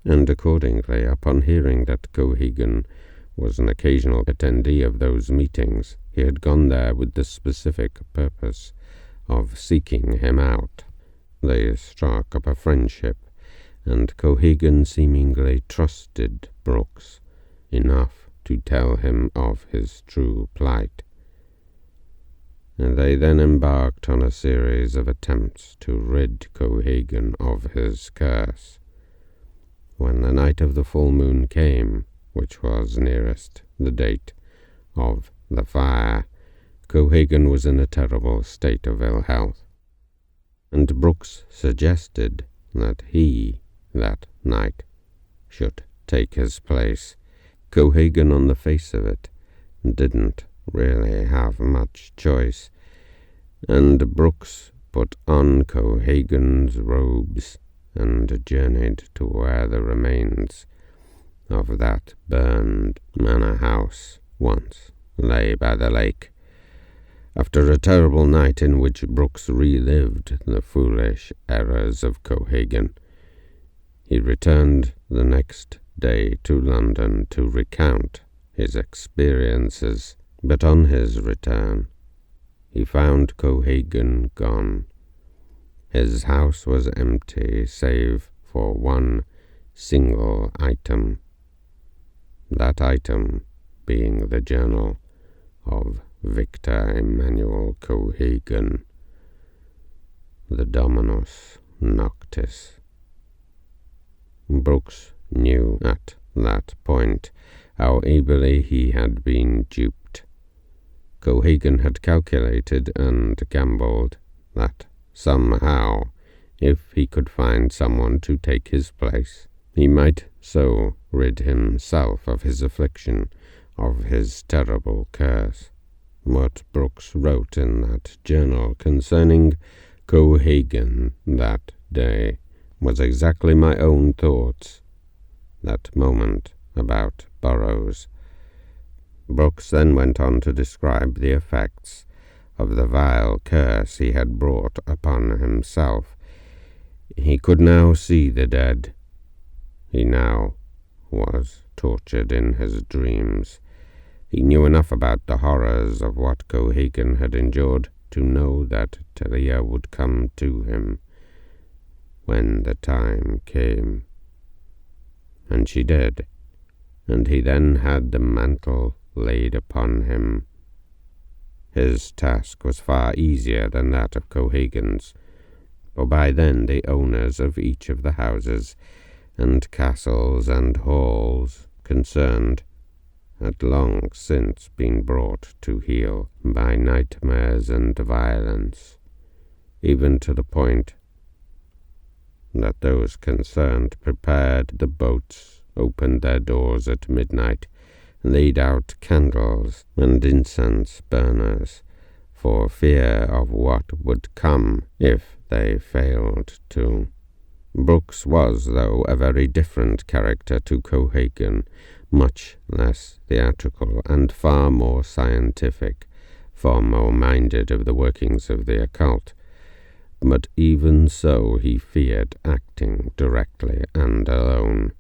and accordingly, upon hearing that Cohagen was an occasional attendee of those meetings, he had gone there with the specific purpose of seeking him out. They struck up a friendship, and Cohagen seemingly trusted Brooks enough to tell him of his true plight. And they then embarked on a series of attempts to rid Cohagen of his curse. When the night of the full moon came, which was nearest the date of the fire, Cohagen was in a terrible state of ill health, and Brooks suggested that he, that night, should take his place. Cohagen, on the face of it, didn't really have much choice, and Brooks put on Cohagen's robes and journeyed to where the remains of that burned manor house once lay by the lake. After a terrible night in which Brooks relived the foolish errors of Cohagen, he returned the next day to London to recount his experiences. But on his return, he found Cohagen gone. His house was empty save for one single item, that item being the journal of Victor Emmanuel Cohagen, the Dominus Noctis. Brooks knew at that point how ably he had been duped. Cohagen had calculated and gambled that somehow, if he could find someone to take his place, he might so rid himself of his affliction, of his terrible curse. What Brooks wrote in that journal concerning Cohagen that day was exactly my own thoughts that moment about Burroughs. Brooks then went on to describe the effects of the vile curse he had brought upon himself. He could now see the dead. He now was tortured in his dreams. He knew enough about the horrors of what Cohagen had endured to know that Talia would come to him when the time came. And she did, and he then had the mantle laid upon him. His task was far easier than that of Cohagen's, for by then the owners of each of the houses and castles and halls concerned had long since been brought to heel by nightmares and violence, even to the point that those concerned prepared the boats, opened their doors at midnight, laid out candles and incense burners for fear of what would come if they failed to. Brooks was, though, a very different character to Cohagen, much less theatrical and far more scientific, far more minded of the workings of the occult. But even so he feared acting directly and alone,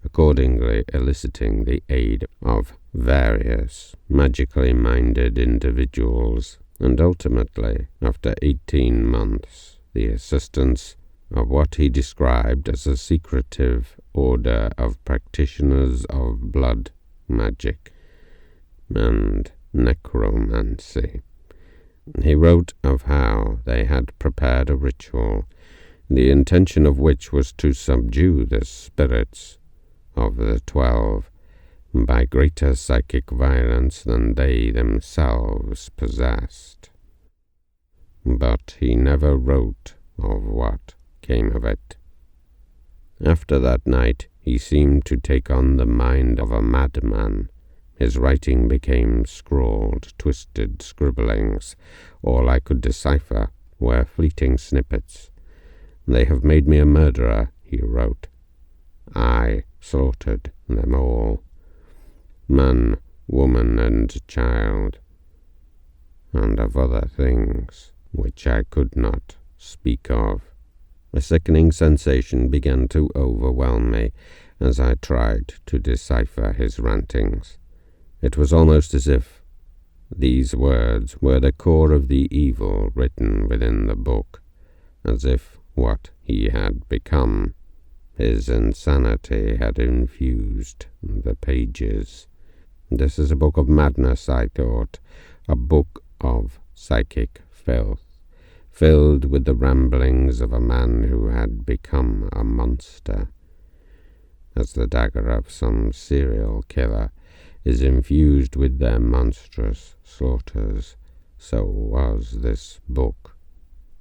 accordingly eliciting the aid of various magically minded individuals, and ultimately, after 18 months, the assistance of what he described as a secretive order of practitioners of blood magic and necromancy. He wrote of how they had prepared a ritual, the intention of which was to subdue the spirits of the 12 by greater psychic violence than they themselves possessed. But he never wrote of what came of it. After that night, he seemed to take on the mind of a madman. His writing became scrawled, twisted scribblings. All I could decipher were fleeting snippets. "They have made me a murderer," he wrote. "I slaughtered them all. Man, woman, and child, and of other things which I could not speak of." A sickening sensation began to overwhelm me as I tried to decipher his rantings. It was almost as if these words were the core of the evil written within the book, as if what he had become, his insanity, had infused the pages. This is a book of madness, I thought, a book of psychic filth, filled with the ramblings of a man who had become a monster. As the dagger of some serial killer is infused with their monstrous slaughters, so was this book.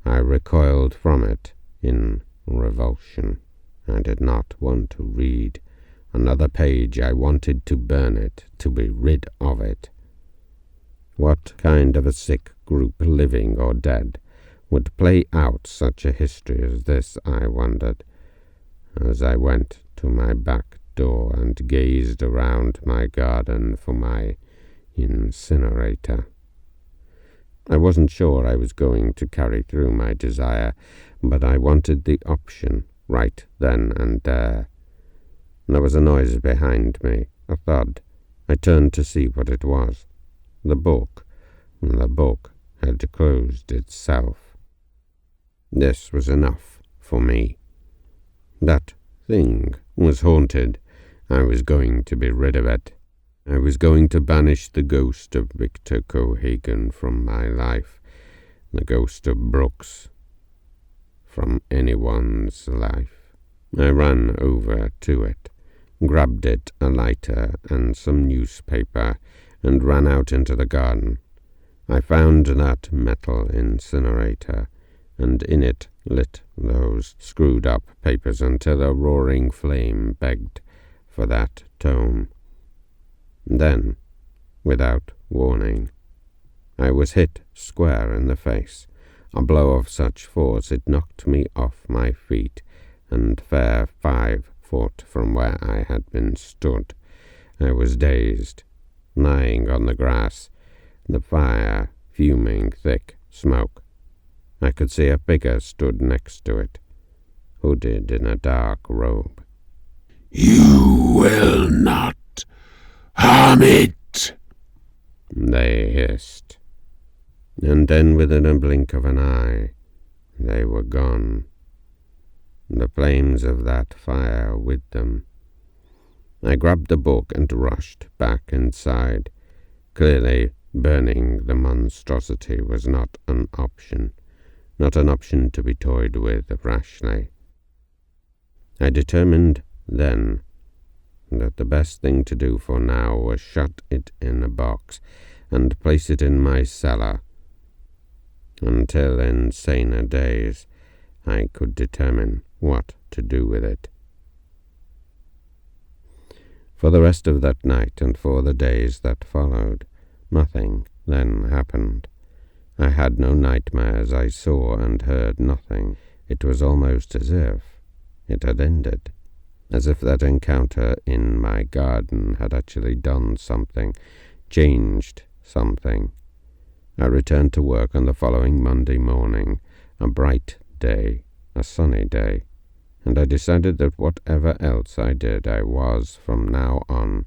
I recoiled from it in revulsion. I did not want to read another page. I wanted to burn it, to be rid of it. What kind of a sick group, living or dead, would play out such a history as this, I wondered, as I went to my back door and gazed around my garden for my incinerator. I wasn't sure I was going to carry through my desire, but I wanted the option right then and there. There was a noise behind me, a thud. I turned to see what it was. The book had closed itself. This was enough for me. That thing was haunted. I was going to be rid of it. I was going to banish the ghost of Victor Cohagen from my life, the ghost of Brooks from anyone's life. I ran over to it, grabbed it, a lighter and some newspaper, and ran out into the garden. I found that metal incinerator, and in it lit those screwed-up papers until a roaring flame begged for that tome. Then, without warning, I was hit square in the face. A blow of such force it knocked me off my feet, and fair 5 foot from where I had been stood. I was dazed, lying on the grass, the fire fuming thick smoke. I could see a figure stood next to it, hooded in a dark robe. "You will not harm it," they hissed. And then within a blink of an eye, they were gone, the flames of that fire with them. I grabbed the book and rushed back inside. Clearly, burning the monstrosity was not an option to be toyed with rashly. I determined then that the best thing to do for now was shut it in a box and place it in my cellar until in saner days I could determine what to do with it. For the rest of that night and for the days that followed, nothing then happened. I had no nightmares, I saw and heard nothing. It was almost as if it had ended, as if that encounter in my garden had actually done something, changed something. I returned to work on the following Monday morning, a bright day, a sunny day. and I decided that whatever else I did, I was, from now on,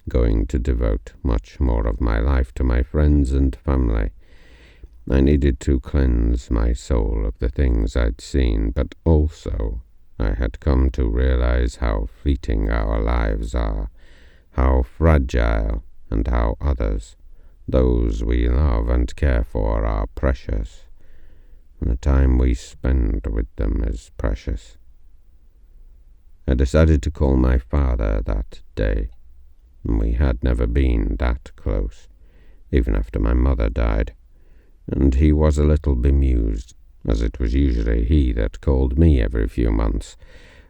going to devote much more of my life to my friends and family. I needed to cleanse my soul of the things I'd seen, but also I had come to realize how fleeting our lives are, how fragile, and how others, those we love and care for, are precious, and the time we spend with them is precious. I decided to call my father that day. We had never been that close, even after my mother died, and he was a little bemused, as it was usually he that called me every few months.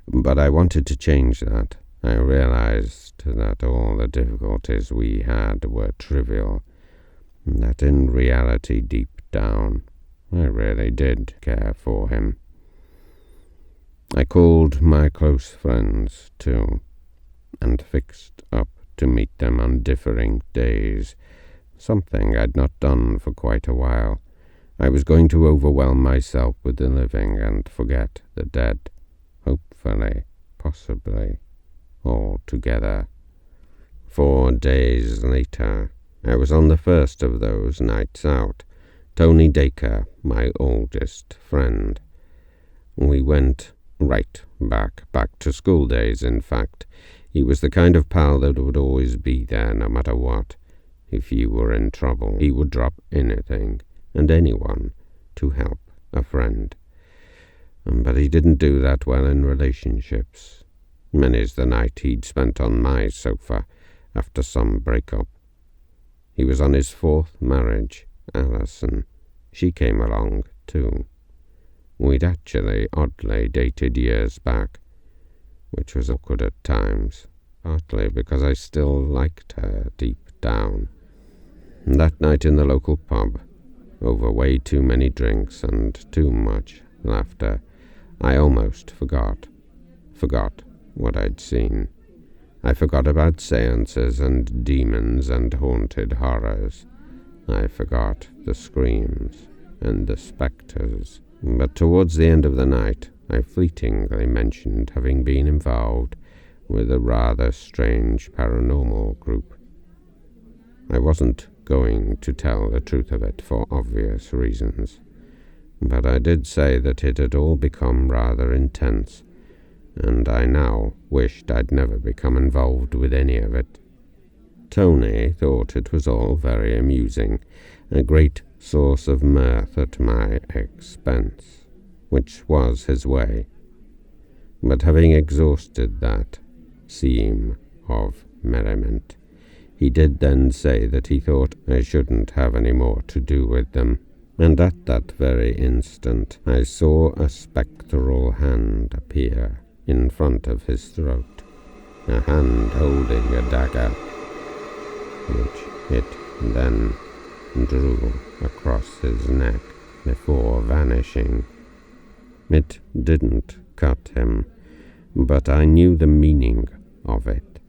But I wanted to change that. I realized that all the difficulties we had were trivial, and that in reality, deep down, I really did care for him. I called my close friends, too, and fixed up to meet them on differing days, something I'd not done for quite a while. I was going to overwhelm myself with the living and forget the dead, hopefully, possibly, altogether. 4 days later, I was on the first of those nights out. Tony Dacre, my oldest friend. We went right back to school days, in fact. He was the kind of pal that would always be there no matter what. If you were in trouble, he would drop anything and anyone to help a friend. But he didn't do that well in relationships. Many's the night he'd spent on my sofa after some break-up. He was on his 4th marriage, Alison. She came along, too. We'd actually oddly dated years back, which was awkward at times, partly because I still liked her deep down. That night in the local pub, over way too many drinks and too much laughter, I almost forgot what I'd seen. I forgot about seances and demons and haunted horrors. I forgot the screams and the spectres. But towards the end of the night, I fleetingly mentioned having been involved with a rather strange paranormal group. I wasn't going to tell the truth of it for obvious reasons, but I did say that it had all become rather intense, and I now wished I'd never become involved with any of it. Tony thought it was all very amusing, a great source of mirth at my expense, which was his way. But having exhausted that seam of merriment, he did then say that he thought I shouldn't have any more to do with them, and at that very instant I saw a spectral hand appear in front of his throat, a hand holding a dagger, which it then drew across his neck before vanishing. It didn't cut him, but I knew the meaning of it.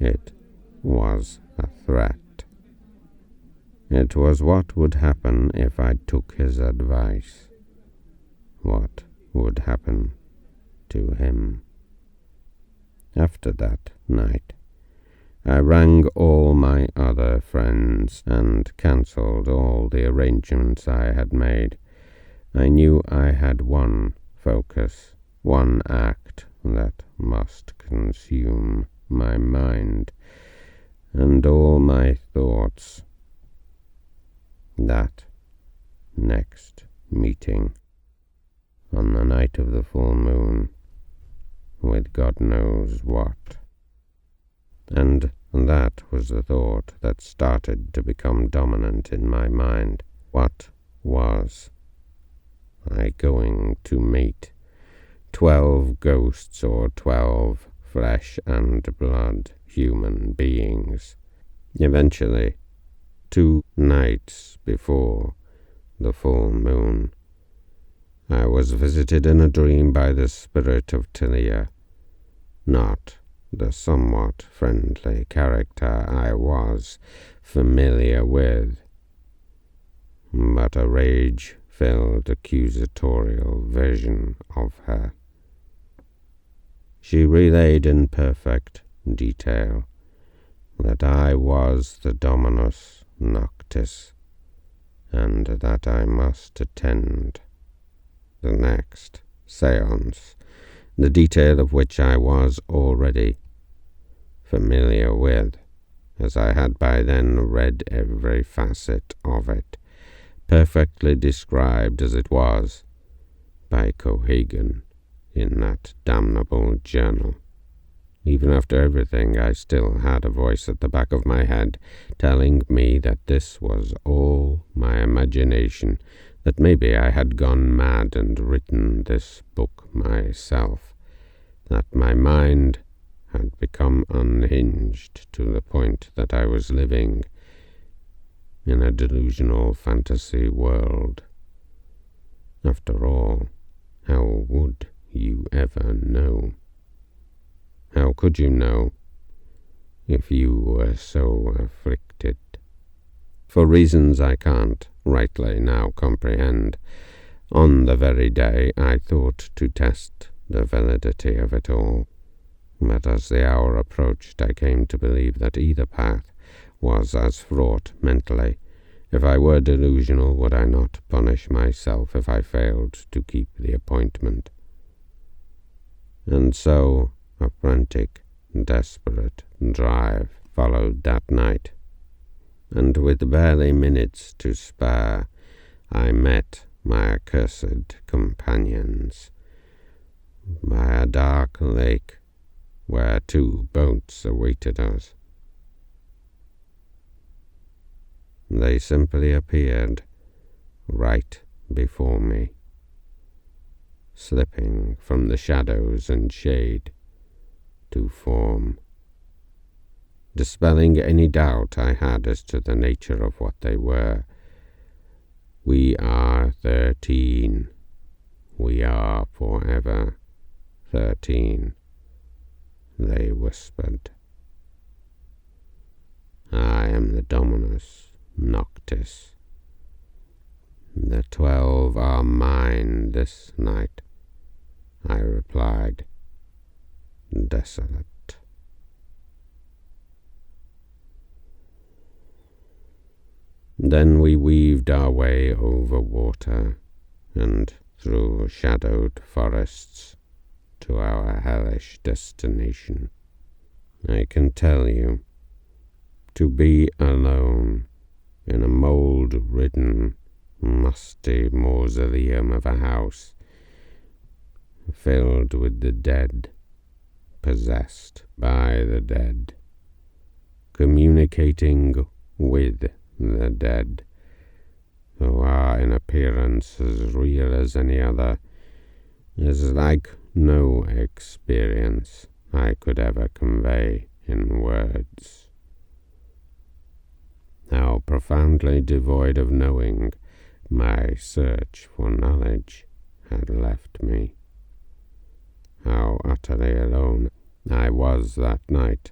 It was a threat. It was what would happen if I took his advice. What would happen to him. After that night, I rang all my other friends and cancelled all the arrangements I had made. I knew I had one focus, one act that must consume my mind and all my thoughts. That next meeting on the night of the full moon with God knows what. And that was the thought that started to become dominant in my mind. What was I going to meet? 12 ghosts or 12 flesh and blood human beings? Eventually, 2 nights before the full moon, I was visited in a dream by the spirit of Tilia, not the somewhat friendly character I was familiar with, but a rage-filled accusatorial vision of her. She relayed in perfect detail that I was the Dominus Noctis, and that I must attend the next séance, the detail of which I was already familiar with, as I had by then read every facet of it, perfectly described as it was by Cohegan in that damnable journal. Even after everything, I still had a voice at the back of my head telling me that this was all my imagination, that maybe I had gone mad and written this book myself, that my mind had become unhinged to the point that I was living in a delusional fantasy world. After all, how would you ever know? How could you know if you were so afflicted? For reasons I can't rightly now comprehend, on the very day I thought to test the validity of it all. But as the hour approached, I came to believe that either path was as fraught mentally. If I were delusional, would I not punish myself if I failed to keep the appointment? And so a frantic, desperate drive followed that night, and with barely minutes to spare, I met my accursed companions by a dark lake where 2 boats awaited us. They simply appeared right before me, slipping from the shadows and shade to form, dispelling any doubt I had as to the nature of what they were. "We are 13. We are forever 13, they whispered. "I am the Dominus Noctis. The 12 are mine this night," I replied, desolate. Then we weaved our way over water and through shadowed forests to our hellish destination. I can tell you, to be alone in a mold-ridden, musty mausoleum of a house, filled with the dead, possessed by the dead, communicating with the dead, who are in appearance as real as any other, is like no experience I could ever convey in words. How profoundly devoid of knowing my search for knowledge had left me. How utterly alone I was that night,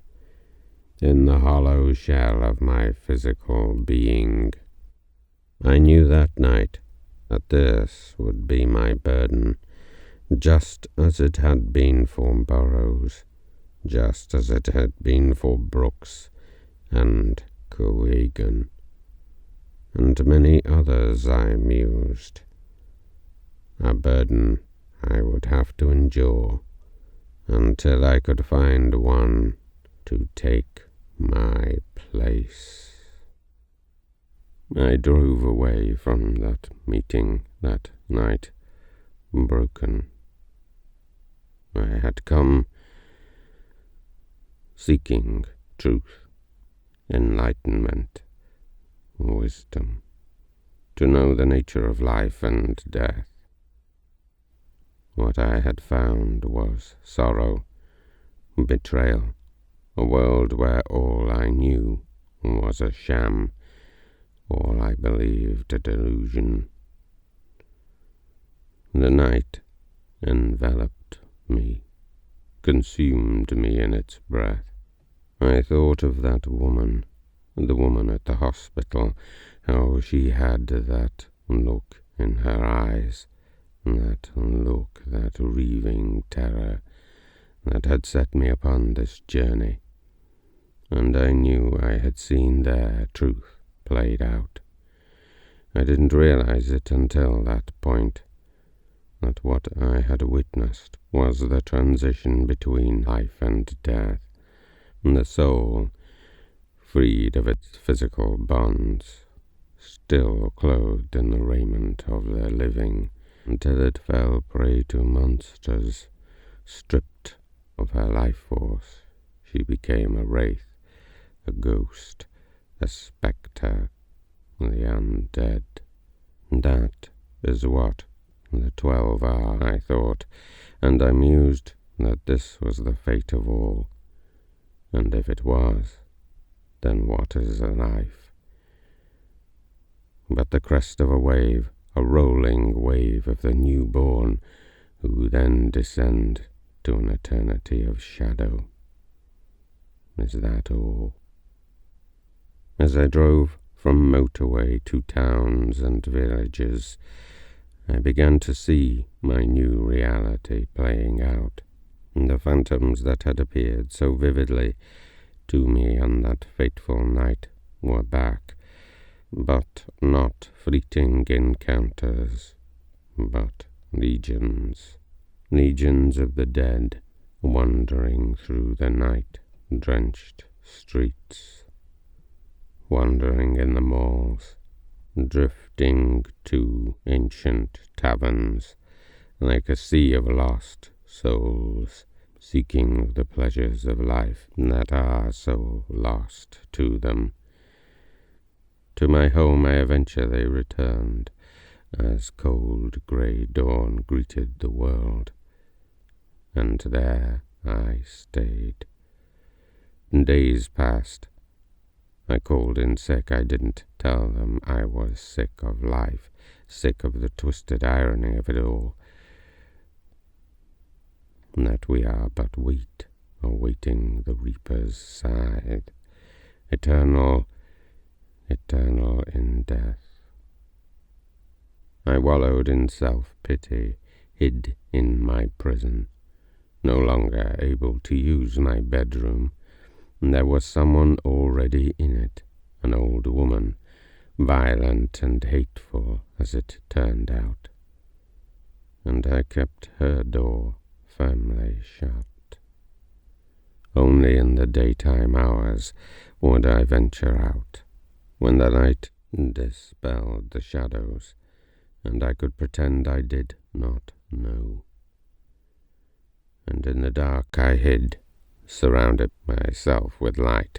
in the hollow shell of my physical being. I knew that night that this would be my burden, just as it had been for Burroughs, just as it had been for Brooks and Cohegan, and many others, I mused. A burden I would have to endure until I could find one to take my place. I drove away from that meeting that night, broken. I had come seeking truth, enlightenment, wisdom, to know the nature of life and death. What I had found was sorrow, betrayal, a world where all I knew was a sham, all I believed a delusion. The night enveloped me, consumed me in its breath. I thought of that woman, the woman at the hospital, how she had that look in her eyes, that look, that reaving terror, that had set me upon this journey, and I knew I had seen their truth played out. I didn't realize it until that point, that what I had witnessed was the transition between life and death, and the soul, freed of its physical bonds, still clothed in the raiment of the living, until it fell prey to monsters. Stripped of her life force, she became a wraith, a ghost, a spectre, the undead. That is what the 12 are, I thought, and I mused that this was the fate of all. And if it was, then what is life? But the crest of a wave, a rolling wave of the newborn, who then descend to an eternity of shadow. Is that all? As I drove from motorway to towns and villages, I began to see my new reality playing out. The phantoms that had appeared so vividly to me on that fateful night were back, but not fleeting encounters, but legions. Legions of the dead, wandering through the night-drenched streets, wandering in the malls, drifting to ancient taverns, like a sea of lost souls, seeking the pleasures of life that are so lost to them. To my home I eventually returned, as cold grey dawn greeted the world, and there I stayed. Days passed. I called in sick. I didn't tell them I was sick of life, sick of the twisted irony of it all, that we are but wheat awaiting the reaper's scythe, eternal in death. I wallowed in self-pity, hid in my prison, no longer able to use my bedroom. There was someone already in it, an old woman, violent and hateful as it turned out, and I kept her door firmly shut. Only in the daytime hours would I venture out, when the light dispelled the shadows, and I could pretend I did not know. And in the dark I hid, surrounded myself with light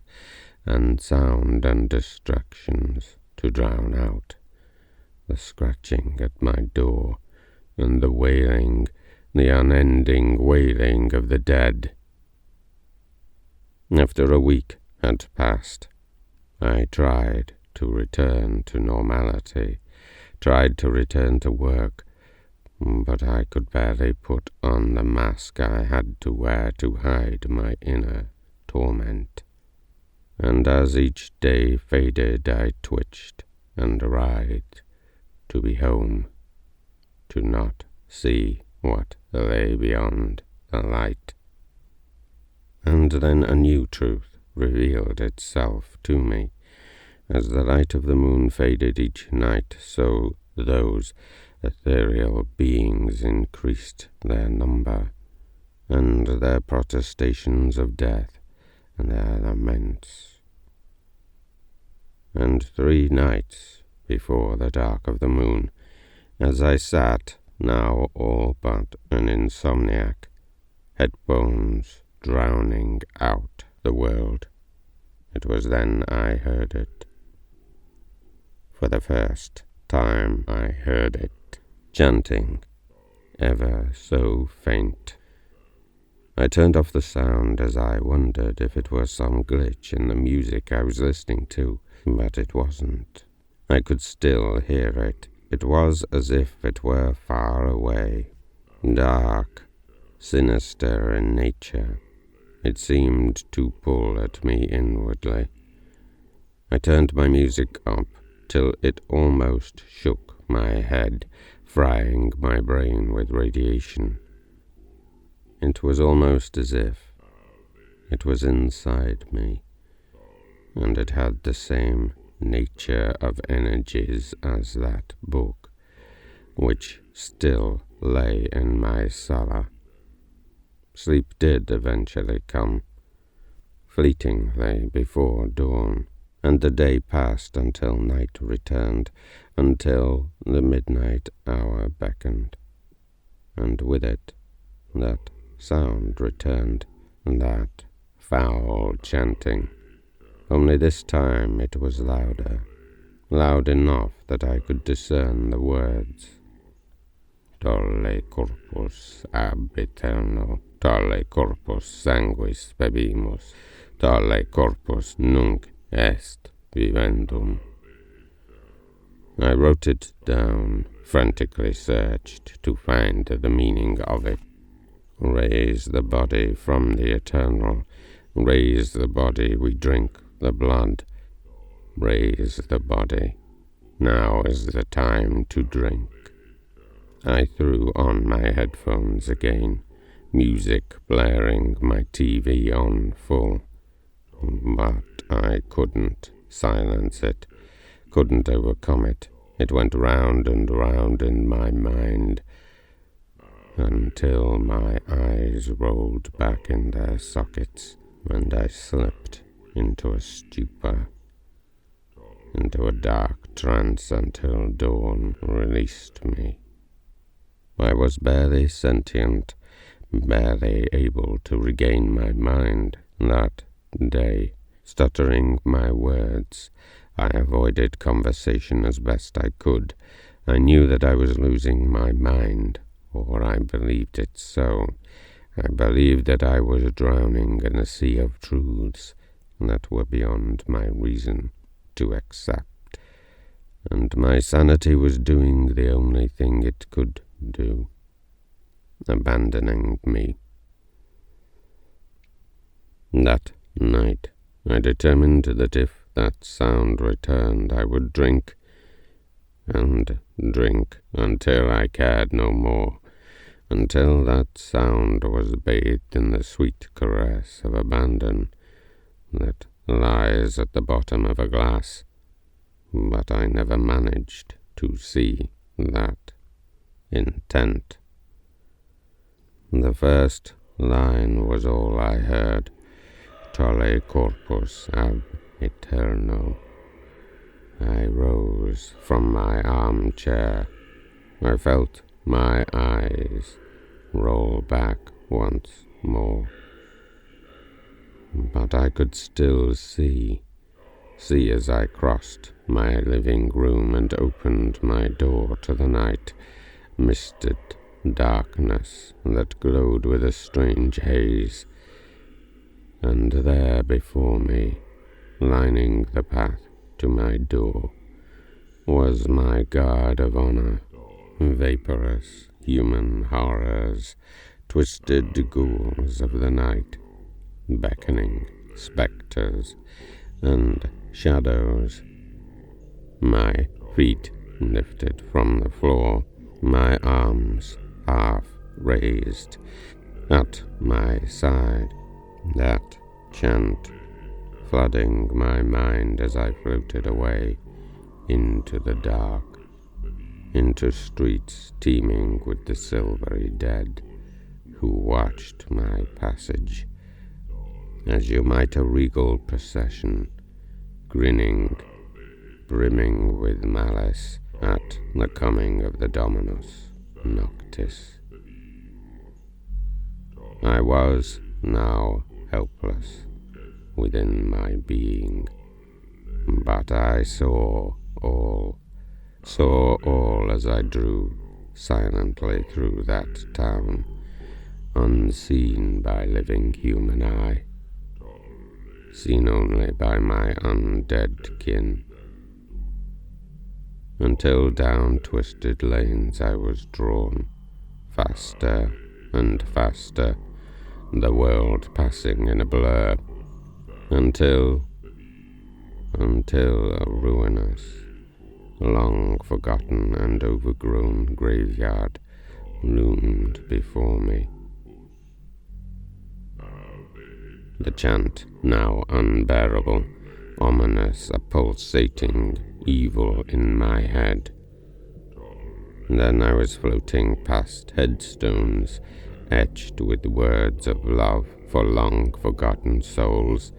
and sound and distractions to drown out the scratching at my door and the wailing, the unending wailing of the dead. After a week had passed, I tried to return to normality, tried to return to work, but I could barely put on the mask I had to wear to hide my inner torment. And as each day faded, I twitched and writhed to be home, to not see what lay beyond the light. And then a new truth revealed itself to me. As the light of the moon faded each night, so those ethereal beings increased their number, and their protestations of death, and their laments. And 3 nights before the dark of the moon, as I sat, now all but an insomniac, headphones drowning out the world, it was then I heard it. For the first time I heard it, chanting, ever so faint. I turned off the sound as I wondered if it was some glitch in the music I was listening to, but it wasn't. I could still hear it. It was as if it were far away, dark, sinister in nature. It seemed to pull at me inwardly. I turned my music up till it almost shook my head, frying my brain with radiation. It was almost as if it was inside me, and it had the same nature of energies as that book, which still lay in my cellar. Sleep did eventually come, fleetingly before dawn, and the day passed until night returned, until the midnight hour beckoned, and with it that sound returned, that foul chanting. Only this time it was louder, loud enough that I could discern the words. Tolle corpus ab eterno, tolle corpus sanguis bebimus, tolle corpus nunc est vivendum. I wrote it down, frantically searched to find the meaning of it. Raise the body from the eternal, raise the body, we drink the blood. Raise the body, now is the time to drink. I threw on my headphones again, music blaring, my TV on full. But I couldn't silence it, couldn't overcome it. It went round and round in my mind, until my eyes rolled back in their sockets, and I slipped into a stupor, into a dark trance until dawn released me. I was barely sentient, barely able to regain my mind that day. Stuttering my words, I avoided conversation as best I could. I knew that I was losing my mind, or I believed it so. I believed that I was drowning in a sea of truths that were beyond my reason to accept, and my sanity was doing the only thing it could do, abandoning me. That night, I determined that if that sound returned, I would drink, and drink until I cared no more, until that sound was bathed in the sweet caress of abandon that lies at the bottom of a glass. But I never managed to see that intent. The first line was all I heard, tolle corpus ab eterno. I rose from my armchair. I felt my eyes roll back once more. But I could still see as I crossed my living room and opened my door to the night, misted darkness that glowed with a strange haze. And there before me, lining the path to my door, was my guard of honor, vaporous human horrors, twisted ghouls of the night, beckoning specters and shadows. My feet lifted from the floor, my arms half raised at my side, that chant flooding my mind as I floated away into the dark, into streets teeming with the silvery dead who watched my passage, as you might a regal procession, grinning, brimming with malice at the coming of the Dominus Noctis. I was now helpless within my being, but I saw all as I drew silently through that town, unseen by living human eye, seen only by my undead kin, until down twisted lanes I was drawn, faster and faster, the world passing in a blur, until a ruinous, long forgotten and overgrown graveyard loomed before me. the chant now unbearable, ominous, a pulsating evil in my head. Then I was floating past headstones, etched with words of love for long-forgotten souls,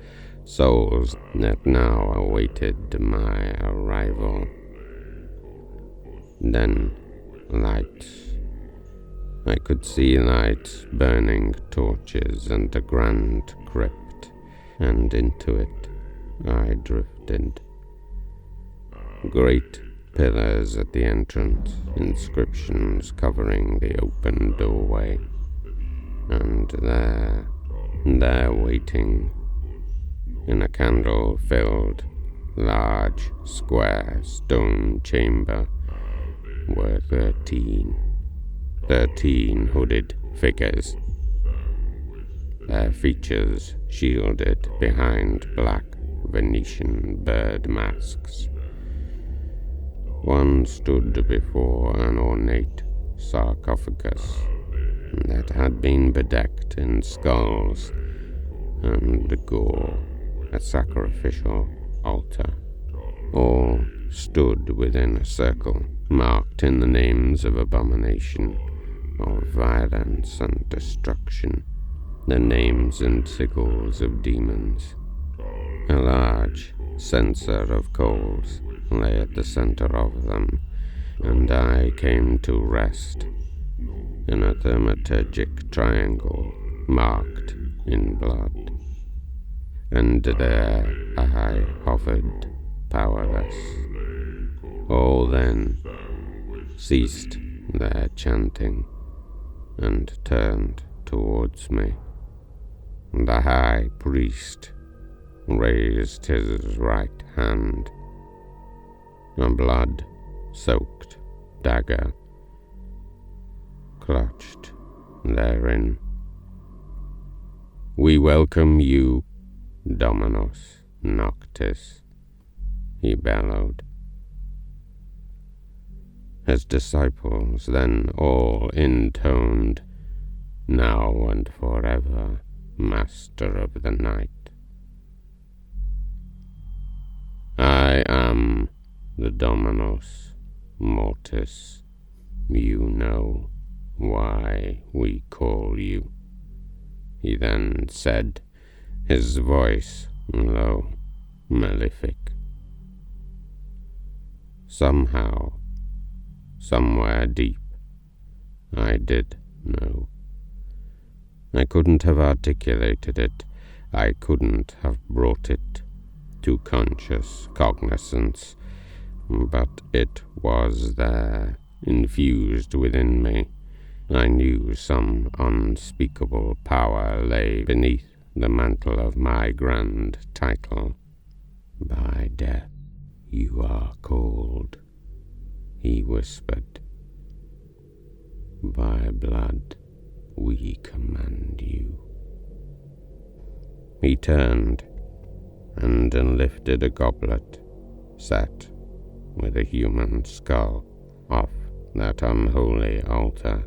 souls that now awaited my arrival. Then lights. I could see lights, burning torches and a grand crypt, and into it I drifted. Great pillars at the entrance, inscriptions covering the open doorway, and there waiting, in a candle-filled, large, square stone chamber, were 13 hooded figures, their features shielded behind black Venetian bird masks. One stood before an ornate sarcophagus that had been bedecked in skulls and gore, a sacrificial altar. All stood within a circle, marked in the names of abomination, of violence and destruction, the names and sigils of demons. A large censer of coals lay at the center of them, and I came to rest in a thaumaturgic triangle marked in blood. And there I hovered, powerless. All then ceased their chanting and turned towards me. The high priest raised his right hand. A blood-soaked dagger clutched therein. "We welcome you, Dominus Noctis," he bellowed. His disciples then all intoned, "Now and forever, Master of the Night." "I am the Dominus Mortis. You know why we call you," he then said, his voice low, malefic. Somehow, somewhere deep, I did know. I couldn't have articulated it, I couldn't have brought it to conscious cognizance, but it was there, infused within me. I knew some unspeakable power lay beneath the mantle of my grand title. "By death you are called," he whispered. "By blood we command you." He turned and lifted a goblet set with a human skull off that unholy altar,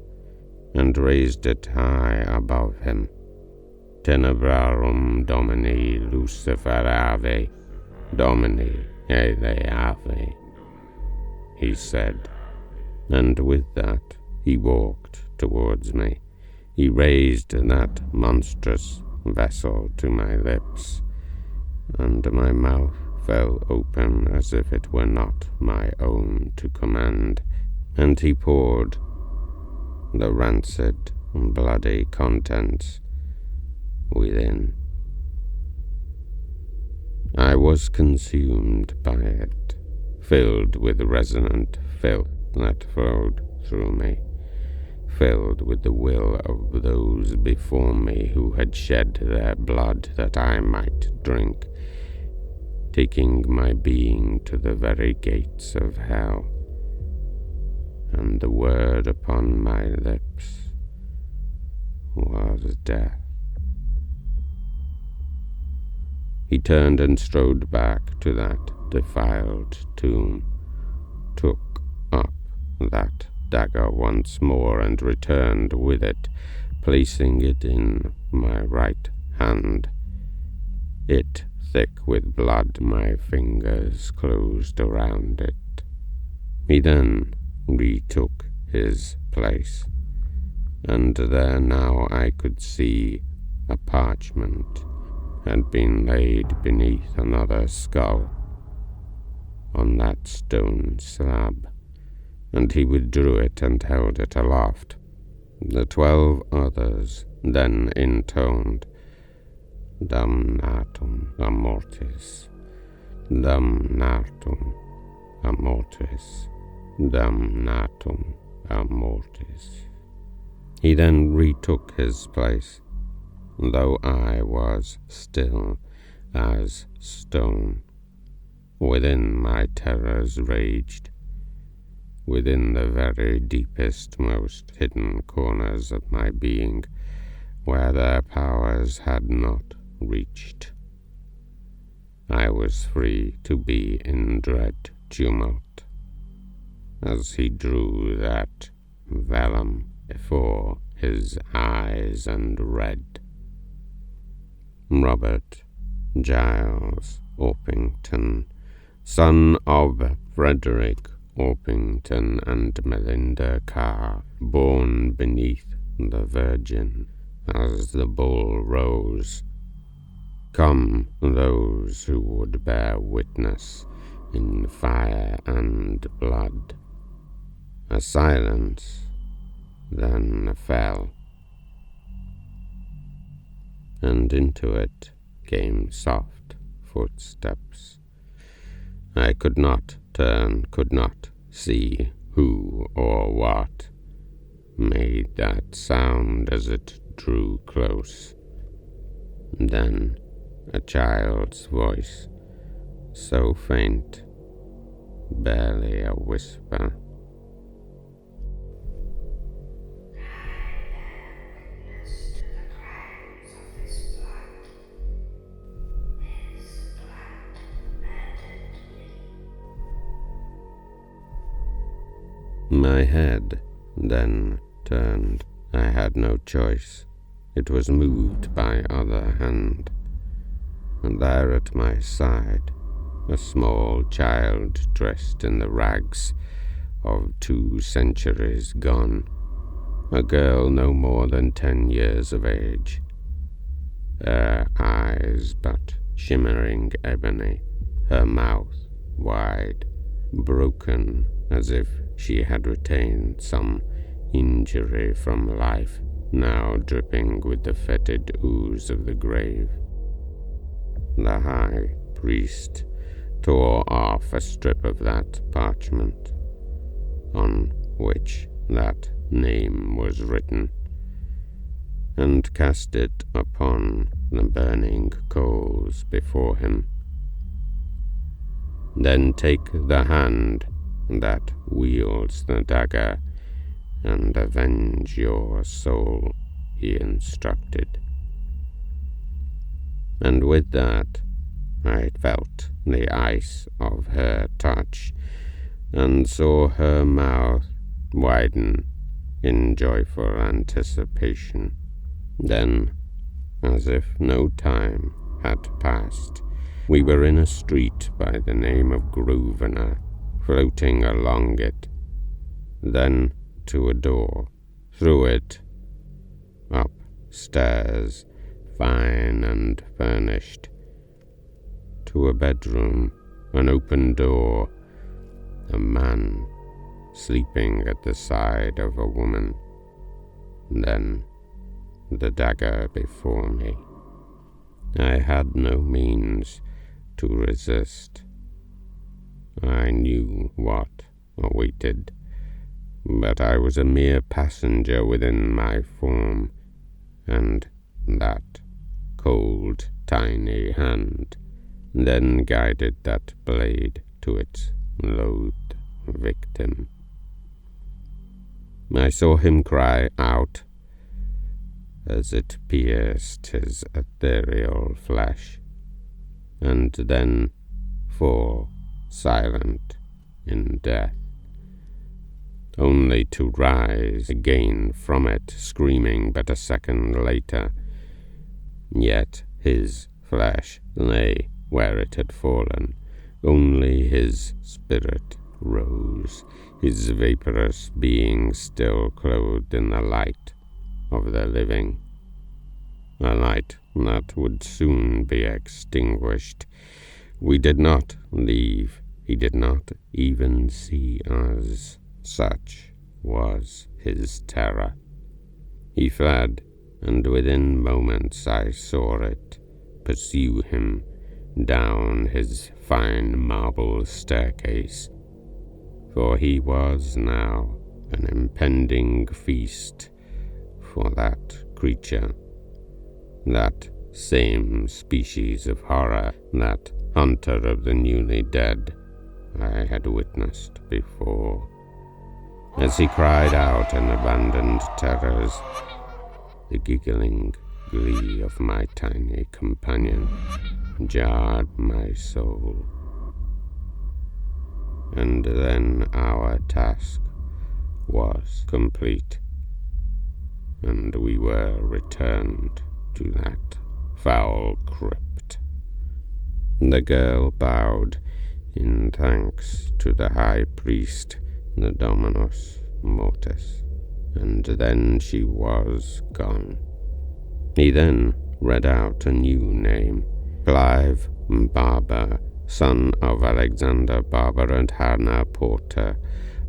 and raised it high above him. "Tenebrarum Domini Luciferave, Domini Eleave," he said, and with that he walked towards me. He raised that monstrous vessel to my lips, and my mouth fell open as if it were not my own to command, and he poured the rancid, bloody contents within. I was consumed by it, filled with resonant filth that flowed through me, filled with the will of those before me who had shed their blood that I might drink, taking my being to the very gates of hell. And the word upon my lips was death. He turned and strode back to that defiled tomb, took up that dagger once more and returned with it, placing it in my right hand, it thick with blood. My fingers closed around it. He then retook his place, and there now I could see a parchment had been laid beneath another skull on that stone slab, and he withdrew it and held it aloft. The 12 others then intoned, Damnatum amortis, damnatum amortis, damnatum amortis. He then retook his place, though I was still as stone. Within my terrors raged, within the very deepest, most hidden corners of my being, where their powers had not reached. I was free to be in dread tumult, as he drew that vellum before his eyes and read, Robert Giles Orpington, son of Frederick Orpington and Melinda Carr, born beneath the Virgin as the bull rose. Come those who would bear witness in fire and blood. A silence then fell, and into it came soft footsteps. I could not turn, could not see who or what made that sound as it drew close. Then a child's voice, so faint, barely a whisper. My head then turned. I had no choice. It was moved by other hand, and there at my side, a small child dressed in the rags of 2 centuries gone, a girl no more than 10 years of age, her eyes but shimmering ebony, her mouth wide, broken as if she had retained some injury from life, now dripping with the fetid ooze of the grave. The high priest tore off a strip of that parchment, on which that name was written, and cast it upon the burning coals before him. Then take the hand that wields the dagger, and avenge your soul, he instructed. And with that, I felt the ice of her touch, and saw her mouth widen in joyful anticipation. Then, as if no time had passed, we were in a street by the name of Grosvenor, floating along it, then to a door, through it, up stairs, fine and furnished, to a bedroom, an open door, a man sleeping at the side of a woman, then the dagger before me. I had no means to resist. I knew what awaited, but I was a mere passenger within my form, and that cold, tiny hand then guided that blade to its loathed victim. I saw him cry out as it pierced his ethereal flesh, and then fall silent in death, only to rise again from it screaming but a second later. Yet his flesh lay where it had fallen. Only his spirit rose, his vaporous being still clothed in the light of the living. A light that would soon be extinguished. We did not leave. He did not even see us. Such was his terror. He fled, and within moments I saw it pursue him down his fine marble staircase, for he was now an impending feast for that creature, that same species of horror, that hunter of the newly dead I had witnessed before. As he cried out in abandoned terrors, the giggling glee of my tiny companion jarred my soul. And then our task was complete, and we were returned to that foul crypt. The girl bowed in thanks to the high priest, the Dominus Mortis, and then she was gone. He then read out a new name, Clive Barber, son of Alexander Barber and Hannah Porter,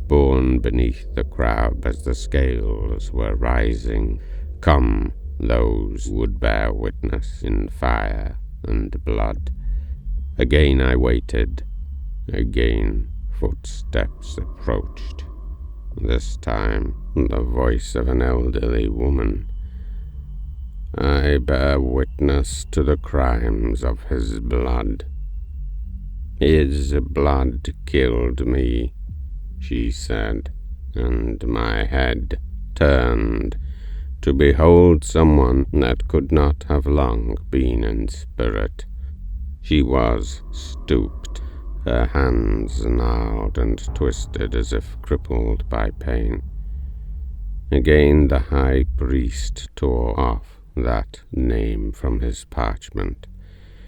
born beneath the crab as the scales were rising. Come, those would bear witness in fire and blood. Again I waited. Again footsteps approached. This time the voice of an elderly woman. I bear witness to the crimes of his blood. His blood killed me, she said, and my head turned to behold someone that could not have long been in spirit. She was stooped, her hands gnarled and twisted as if crippled by pain. Again the high priest tore off that name from his parchment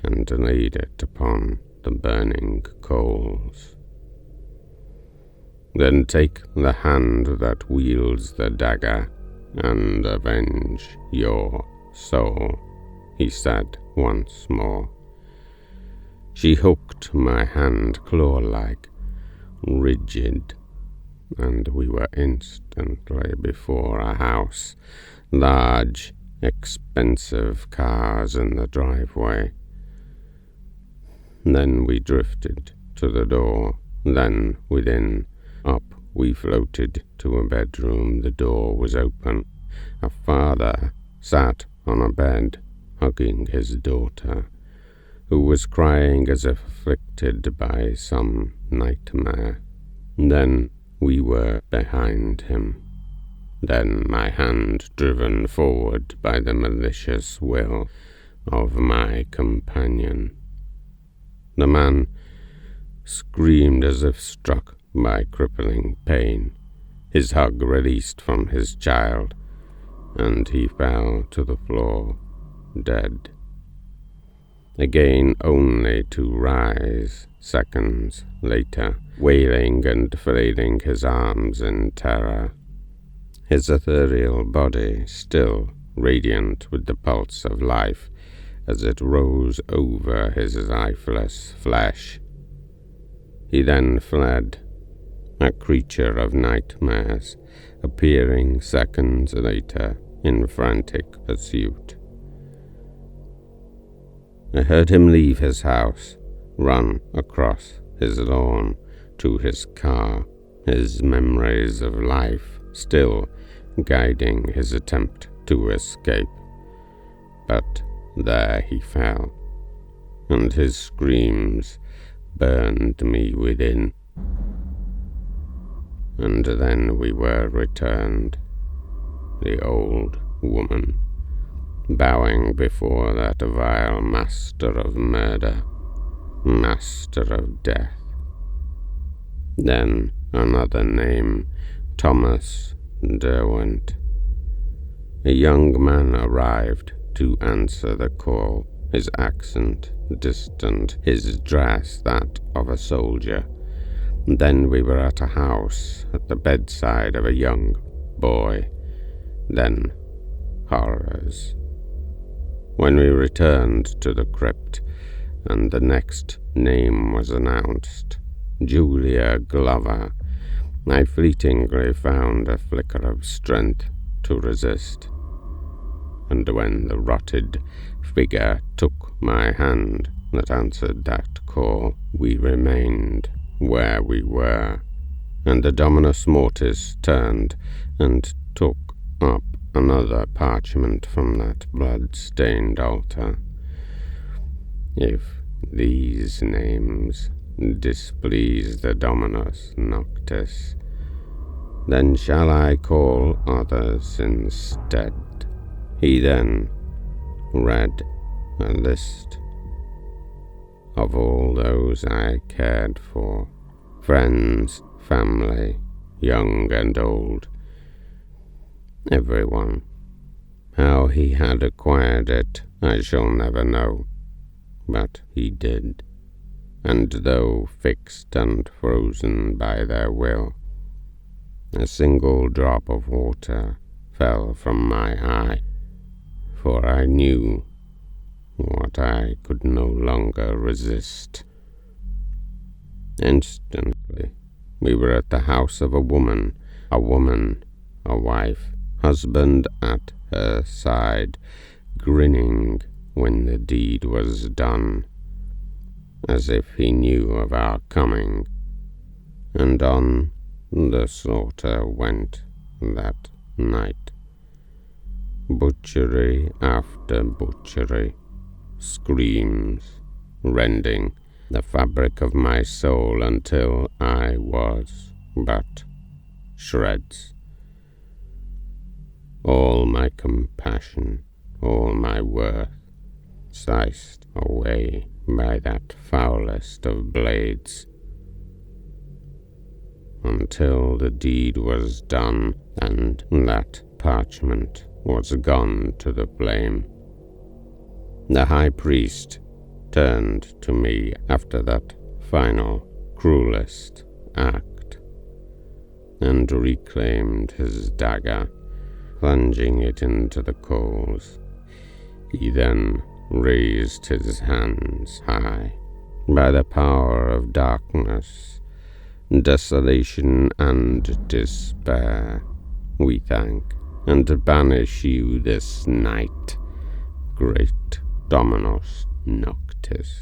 and laid it upon the burning coals. Then take the hand that wields the dagger and avenge your soul, he said once more. She hooked my hand claw-like, rigid, and we were instantly before a house, large, expensive cars in the driveway. Then we drifted to the door, then within. Up we floated to a bedroom. The door was open. A father sat on a bed, hugging his daughter, who was crying as if afflicted by some nightmare. Then we were behind him. Then my hand driven forward by the malicious will of my companion. The man screamed as if struck by crippling pain, his hug released from his child, and he fell to the floor, dead. Again only to rise seconds later, wailing and flailing his arms in terror. His ethereal body still radiant with the pulse of life as it rose over his lifeless flesh. He then fled, a creature of nightmares, appearing seconds later in frantic pursuit. I heard him leave his house, run across his lawn to his car, his memories of life still guiding his attempt to escape. But there he fell, and his screams burned me within. And then we were returned, the old woman, bowing before that vile master of murder, master of death. Then another name, Thomas Derwent. A young man arrived to answer the call, his accent distant, his dress that of a soldier. Then we were at a house, at the bedside of a young boy. Then horrors. When we returned to the crypt, and the next name was announced, Julia Glover, I fleetingly found a flicker of strength to resist. And when the rotted figure took my hand that answered that call, we remained where we were, and the Dominus Mortis turned and took up another parchment from that blood-stained altar. If these names displease the Dominus Noctis, then shall I call others instead. He then read a list of all those I cared for, friends, family, young and old, everyone. How he had acquired it, I shall never know, but he did, and though fixed and frozen by their will, a single drop of water fell from my eye, for I knew what I could no longer resist. Instantly, we were at the house of a woman, a wife, husband at her side, grinning when the deed was done, as if he knew of our coming, and on the slaughter went that night. Butchery after butchery, screams, rending the fabric of my soul until I was but shreds. All my compassion, all my worth, sliced away by that foulest of blades, until the deed was done and that parchment was gone to the flame. The high priest turned to me after that final, cruelest act, and reclaimed his dagger, plunging it into the coals. He then raised his hands high. By the power of darkness, desolation and despair, we thank and banish you this night, great Dominus Noctis,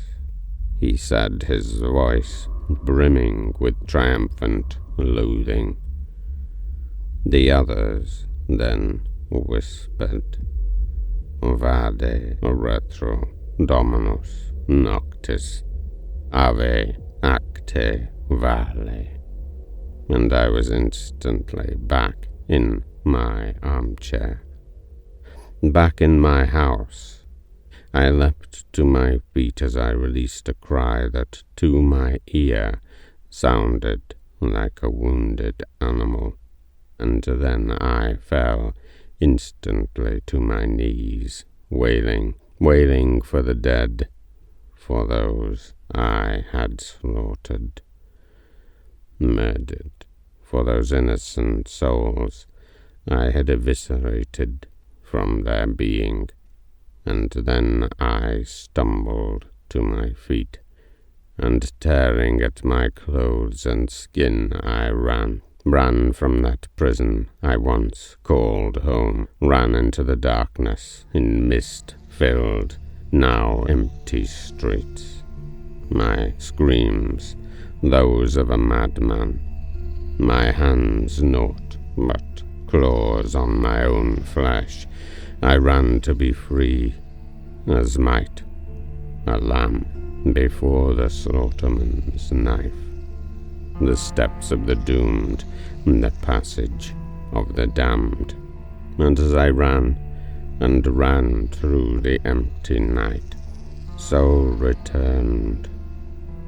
he said, his voice brimming with triumphant loathing. The others then whispered, Vade retro Dominus Noctis, ave acte vale, and I was instantly back in my armchair. Back in my house, I leapt to my feet as I released a cry that to my ear sounded like a wounded animal, and then I fell instantly to my knees, wailing for the dead, for those I had slaughtered, murdered, for those innocent souls I had eviscerated from their being. And then I stumbled to my feet, and tearing at my clothes and skin, I ran from that prison I once called home, ran into the darkness in mist-filled, now empty streets. My screams, those of a madman, my hands naught but claws on my own flesh. I ran to be free, as might a lamb before the slaughterman's knife. The steps of the doomed, the passage of the damned. And as I ran through the empty night, so returned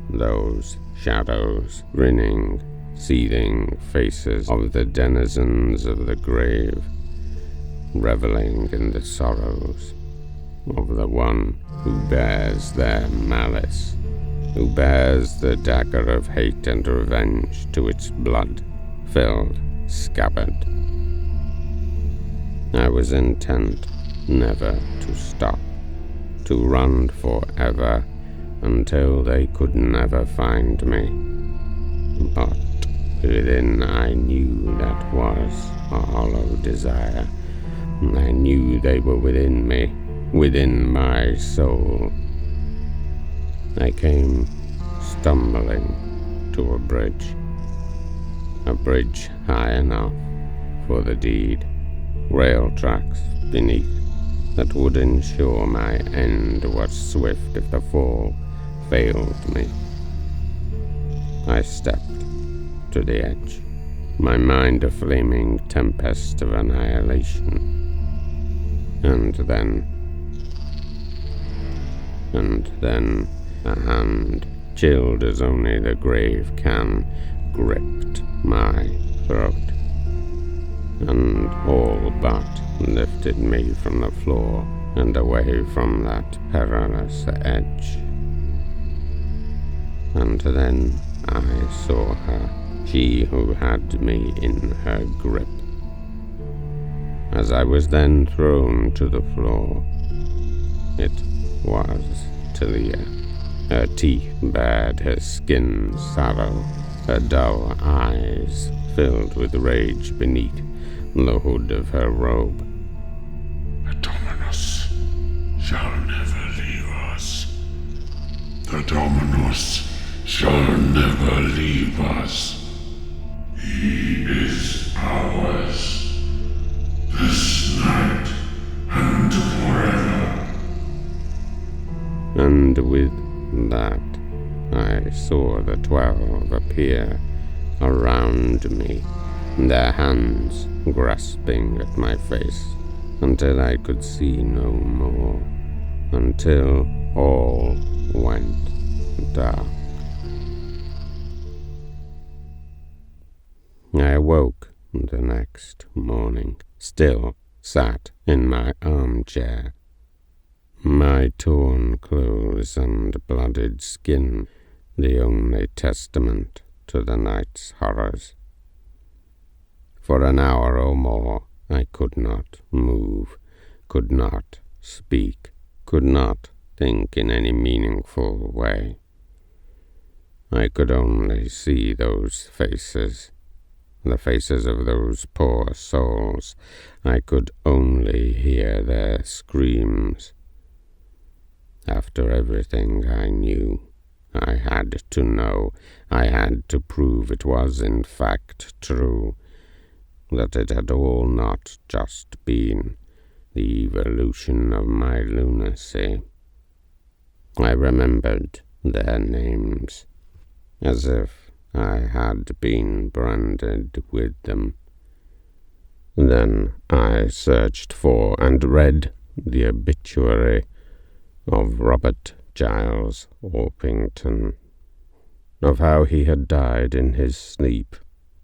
those shadows, grinning, seething faces of the denizens of the grave, reveling in the sorrows of the one who bears their malice, who bears the dagger of hate and revenge to its blood-filled scabbard. I was intent never to stop, to run forever until they could never find me. But within I knew that was a hollow desire. I knew they were within me, within my soul. I came stumbling to a bridge high enough for the deed, rail tracks beneath that would ensure my end was swift if the fall failed me. I stepped to the edge, my mind a flaming tempest of annihilation. And then a hand, chilled as only the grave can, gripped my throat, and all but lifted me from the floor and away from that perilous edge. And then I saw her, she who had me in her grip. As I was then thrown to the floor, it was Talia. Her teeth bared, her skin sallow, her dull eyes filled with rage beneath the hood of her robe. The Dominus shall never leave us. The Dominus shall never leave us. He is ours. This night and forever. And with that, I saw the 12 appear around me, their hands grasping at my face, until I could see no more, until all went dark. I awoke the next morning, still sat in my armchair, my torn clothes and blooded skin the only testament to the night's horrors. For an hour or more I could not move, could not speak, could not think in any meaningful way. I could only see those faces, the faces of those poor souls. I could only hear their screams. After everything I knew, I had to know, I had to prove it was in fact true, that it had all not just been the evolution of my lunacy. I remembered their names, as if I had been branded with them. Then I searched for and read the obituary of Robert Giles Orpington, of how he had died in his sleep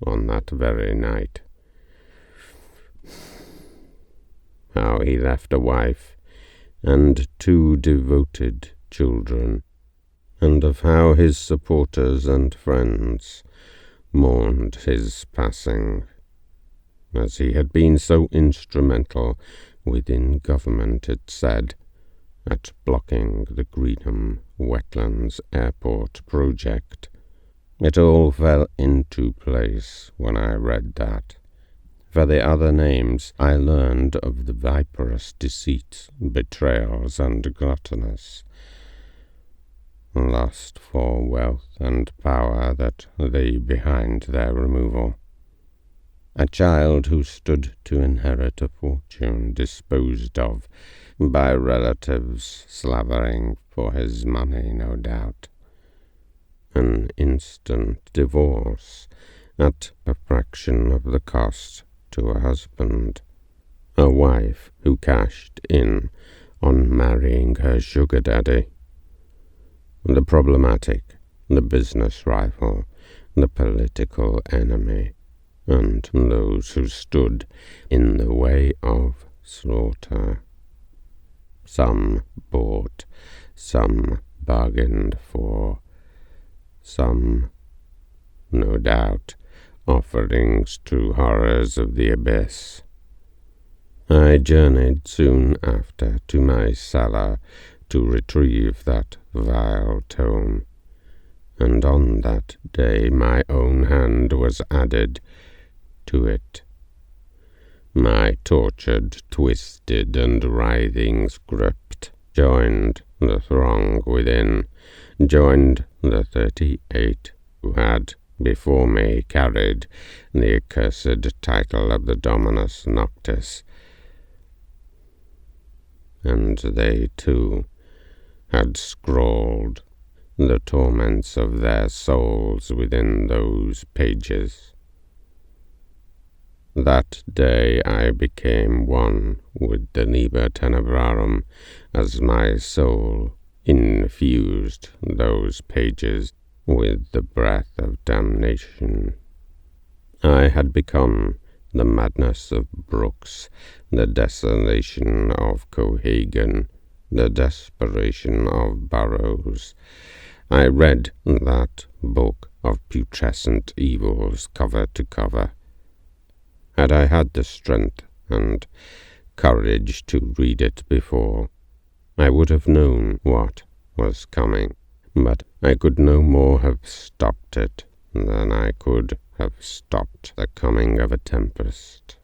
on that very night, how he left a wife and 2 devoted children, and of how his supporters and friends mourned his passing, as he had been so instrumental within government, it said, at blocking the Greenham Wetlands Airport project. It all fell into place when I read that. For the other names I learned of the viperous deceits, betrayals, and gluttonous lust for wealth and power that lay behind their removal. A child who stood to inherit a fortune disposed of by relatives slavering for his money, no doubt. An instant divorce at a fraction of the cost to a husband. A wife who cashed in on marrying her sugar daddy. The problematic, the business rival, the political enemy, and those who stood in the way of slaughter. Some bought, some bargained for, some, no doubt, offerings to horrors of the abyss. I journeyed soon after to my cellar to retrieve that vile tome, and on that day my own hand was added to it. My tortured, twisted, and writhing script joined the throng within, joined the 38 who had before me carried the accursed title of the Dominus Noctis, and they too had scrawled the torments of their souls within those pages. That day I became one with the Liber Tenebrarum, as my soul infused those pages with the breath of damnation. I had become the madness of Brooks, the desolation of Cohagen, the desperation of Burroughs. I read that book of putrescent evils cover to cover. Had I had the strength and courage to read it before, I would have known what was coming, but I could no more have stopped it than I could have stopped the coming of a tempest.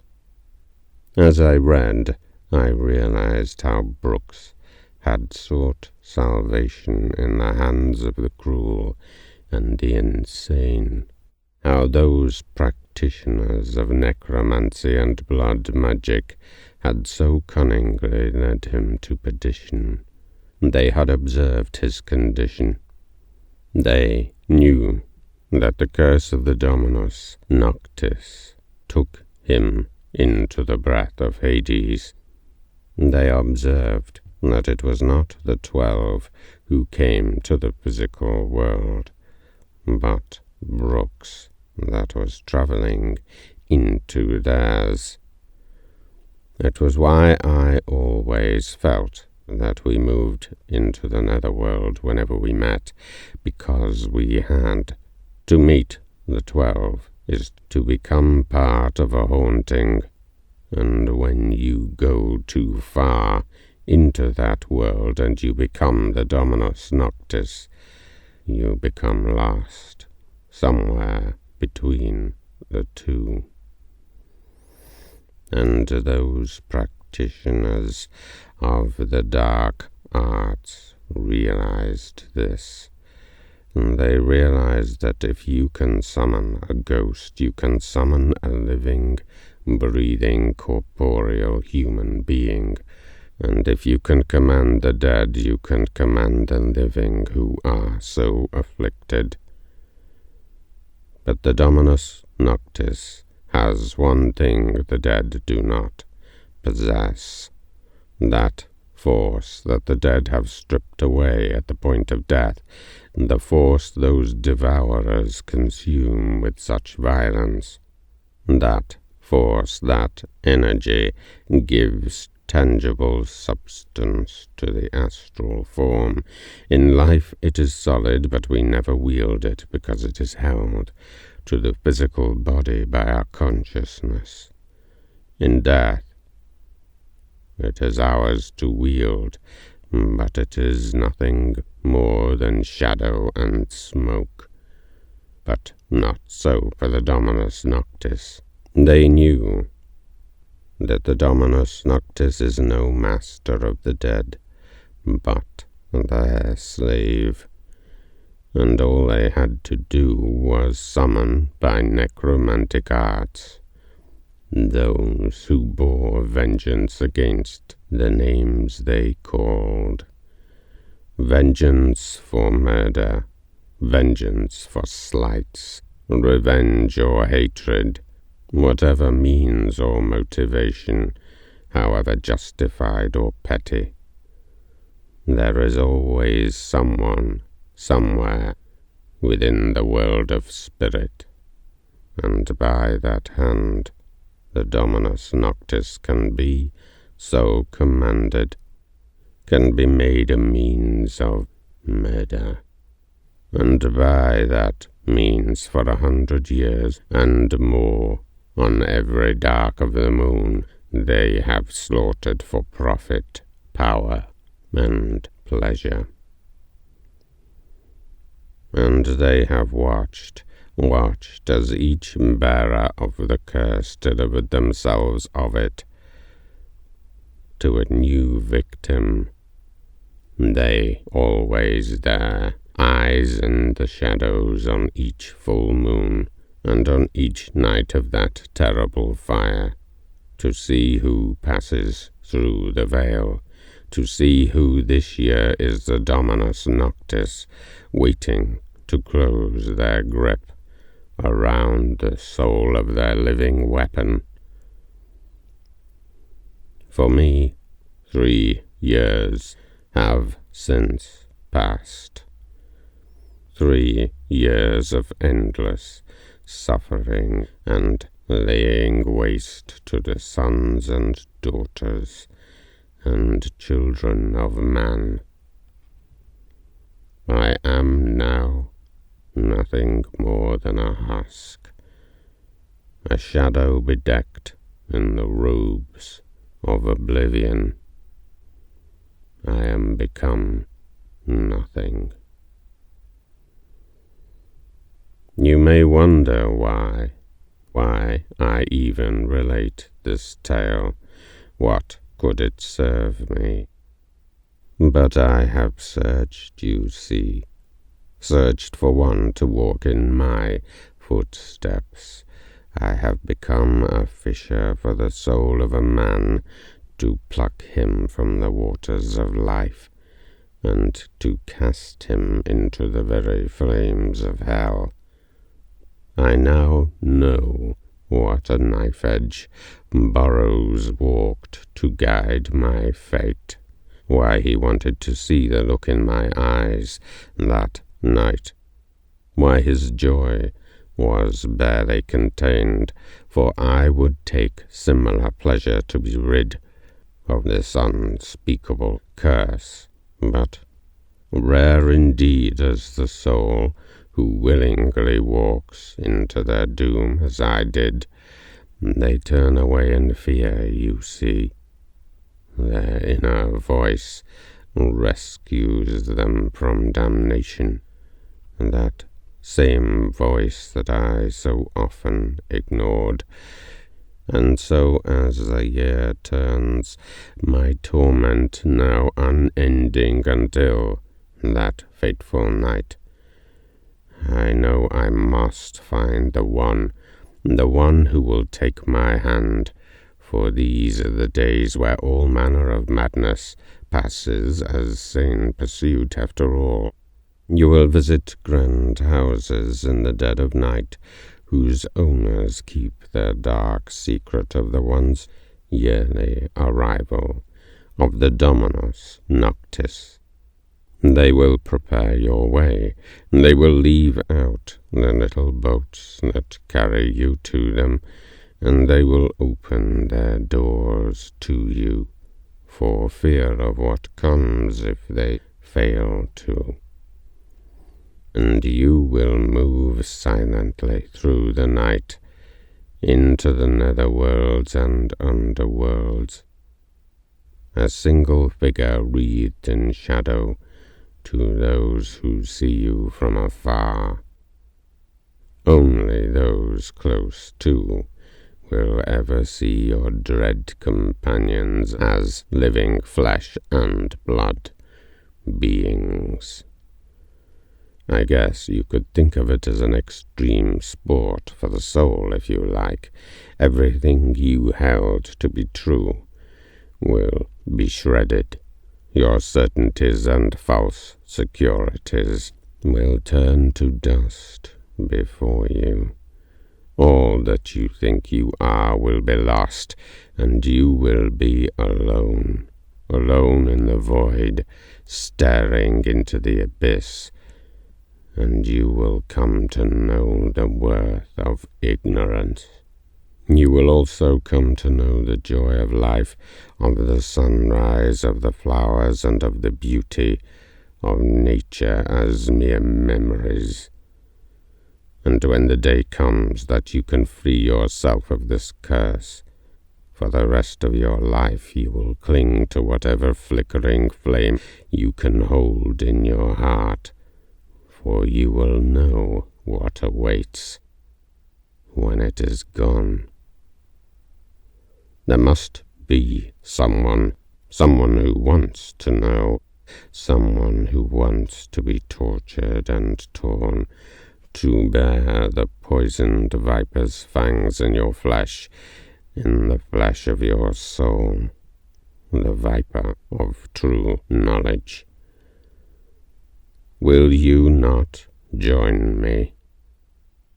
As I read, I realized how Brooks had sought salvation in the hands of the cruel and the insane, how those practitioners of necromancy and blood magic had so cunningly led him to perdition. They had observed his condition. They knew that the curse of the Dominus Noctis took him into the breath of Hades. They observed that it was not the 12 who came to the physical world, but Brooks that was travelling into theirs. It was why I always felt that we moved into the netherworld whenever we met, because we had. To meet the 12 is to become part of a haunting, and when you go too far into that world and you become the Dominus Noctis, you become lost somewhere between the two. And those practitioners of the dark arts realized this. They realized that if you can summon a ghost, you can summon a living, breathing, corporeal human being. And if you can command the dead, you can command the living who are so afflicted. But the Dominus Noctis has one thing the dead do not possess, that force that the dead have stripped away at the point of death, the force those devourers consume with such violence. That force, that energy, gives tangible substance to the astral form. In life it is solid, but we never wield it because it is held to the physical body by our consciousness. In death it is ours to wield, but it is nothing more than shadow and smoke. But not so for the Dominus Noctis. They knew that the Dominus Noctis is no master of the dead, but their slave, and all they had to do was summon by necromantic arts those who bore vengeance against the names they called. Vengeance for murder, vengeance for slights, revenge or hatred, whatever means or motivation, however justified or petty. There is always someone, somewhere, within the world of spirit, and by that hand the Dominus Noctis can be so commanded. can be made a means of murder, and by that means for 100 years and more, on every dark of the moon, they have slaughtered for profit, power, and pleasure. And they have watched as each bearer of the curse delivered themselves of it to a new victim. They always there, eyes in the shadows on each full moon, and on each night of that terrible fire, to see who passes through the veil, to see who this year is the Dominus Noctis, waiting to close their grip around the soul of their living weapon. For me, 3 years have since passed. 3 years of endless suffering and laying waste to the sons and daughters and children of man. I am now nothing more than a husk, a shadow bedecked in the robes of oblivion. I am become nothing. You may wonder why I even relate this tale. What could it serve me? But I have searched, you see, searched for one to walk in my footsteps. I have become a fisher for the soul of a man, to pluck him from the waters of life, and to cast him into the very flames of hell. I now know what a knife-edge Burroughs walked to guide my fate, why he wanted to see the look in my eyes that night, why his joy was barely contained, for I would take similar pleasure to be rid of this unspeakable curse. But rare indeed is the soul who willingly walks into their doom as I did. They turn away in fear, you see. Their inner voice rescues them from damnation, that same voice that I so often ignored. And so as the year turns, my torment now unending until that fateful night, I know I must find the one who will take my hand, for these are the days where all manner of madness passes as sane pursuit after all. You will visit grand houses in the dead of night, whose owners keep their dark secret of the one's yearly arrival, of the Dominus Noctis. They will prepare your way. They will leave out the little boats that carry you to them, and they will open their doors to you, for fear of what comes if they fail to. And you will move silently through the night, into the netherworlds and underworlds, a single figure wreathed in shadow, to those who see you from afar. Only those close to will ever see your dread companions as living flesh and blood beings. I guess you could think of it as an extreme sport for the soul, if you like. Everything you held to be true will be shredded. Your certainties and false securities will turn to dust before you. All that you think you are will be lost, and you will be alone, alone in the void, staring into the abyss, and you will come to know the worth of ignorance. You will also come to know the joy of life, of the sunrise, of the flowers, and of the beauty of nature as mere memories. And when the day comes that you can free yourself of this curse, for the rest of your life you will cling to whatever flickering flame you can hold in your heart, for you will know what awaits when it is gone. There must be someone who wants to know, someone who wants to be tortured and torn, to bear the poisoned viper's fangs in your flesh, in the flesh of your soul, the viper of true knowledge. Will you not join me?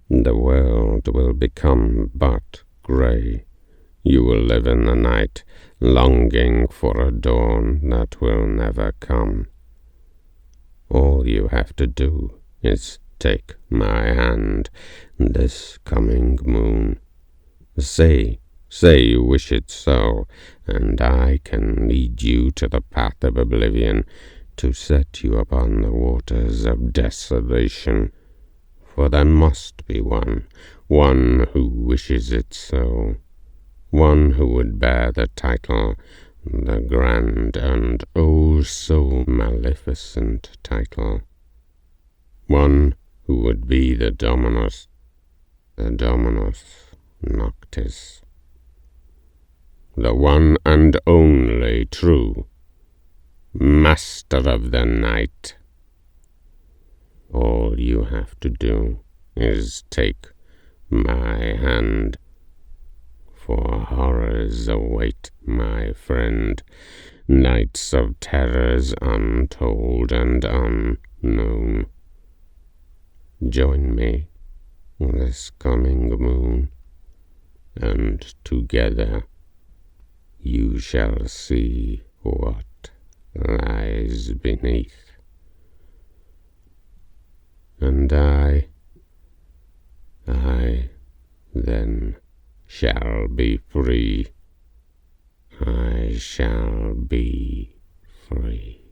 The world will become but grey. You will live in the night, longing for a dawn that will never come. All you have to do is take my hand this coming moon. Say you wish it so, and I can lead you to the path of oblivion, to set you upon the waters of desolation. For there must be one who wishes it so, one who would bear the title, the grand and oh so maleficent title, one who would be the Dominus Noctis, the one and only true Master of the Night. All you have to do is take my hand, for horrors await, my friend, nights of terrors untold and unknown. Join me this coming moon, and together you shall see what lies beneath. And I then shall be free. I shall be free.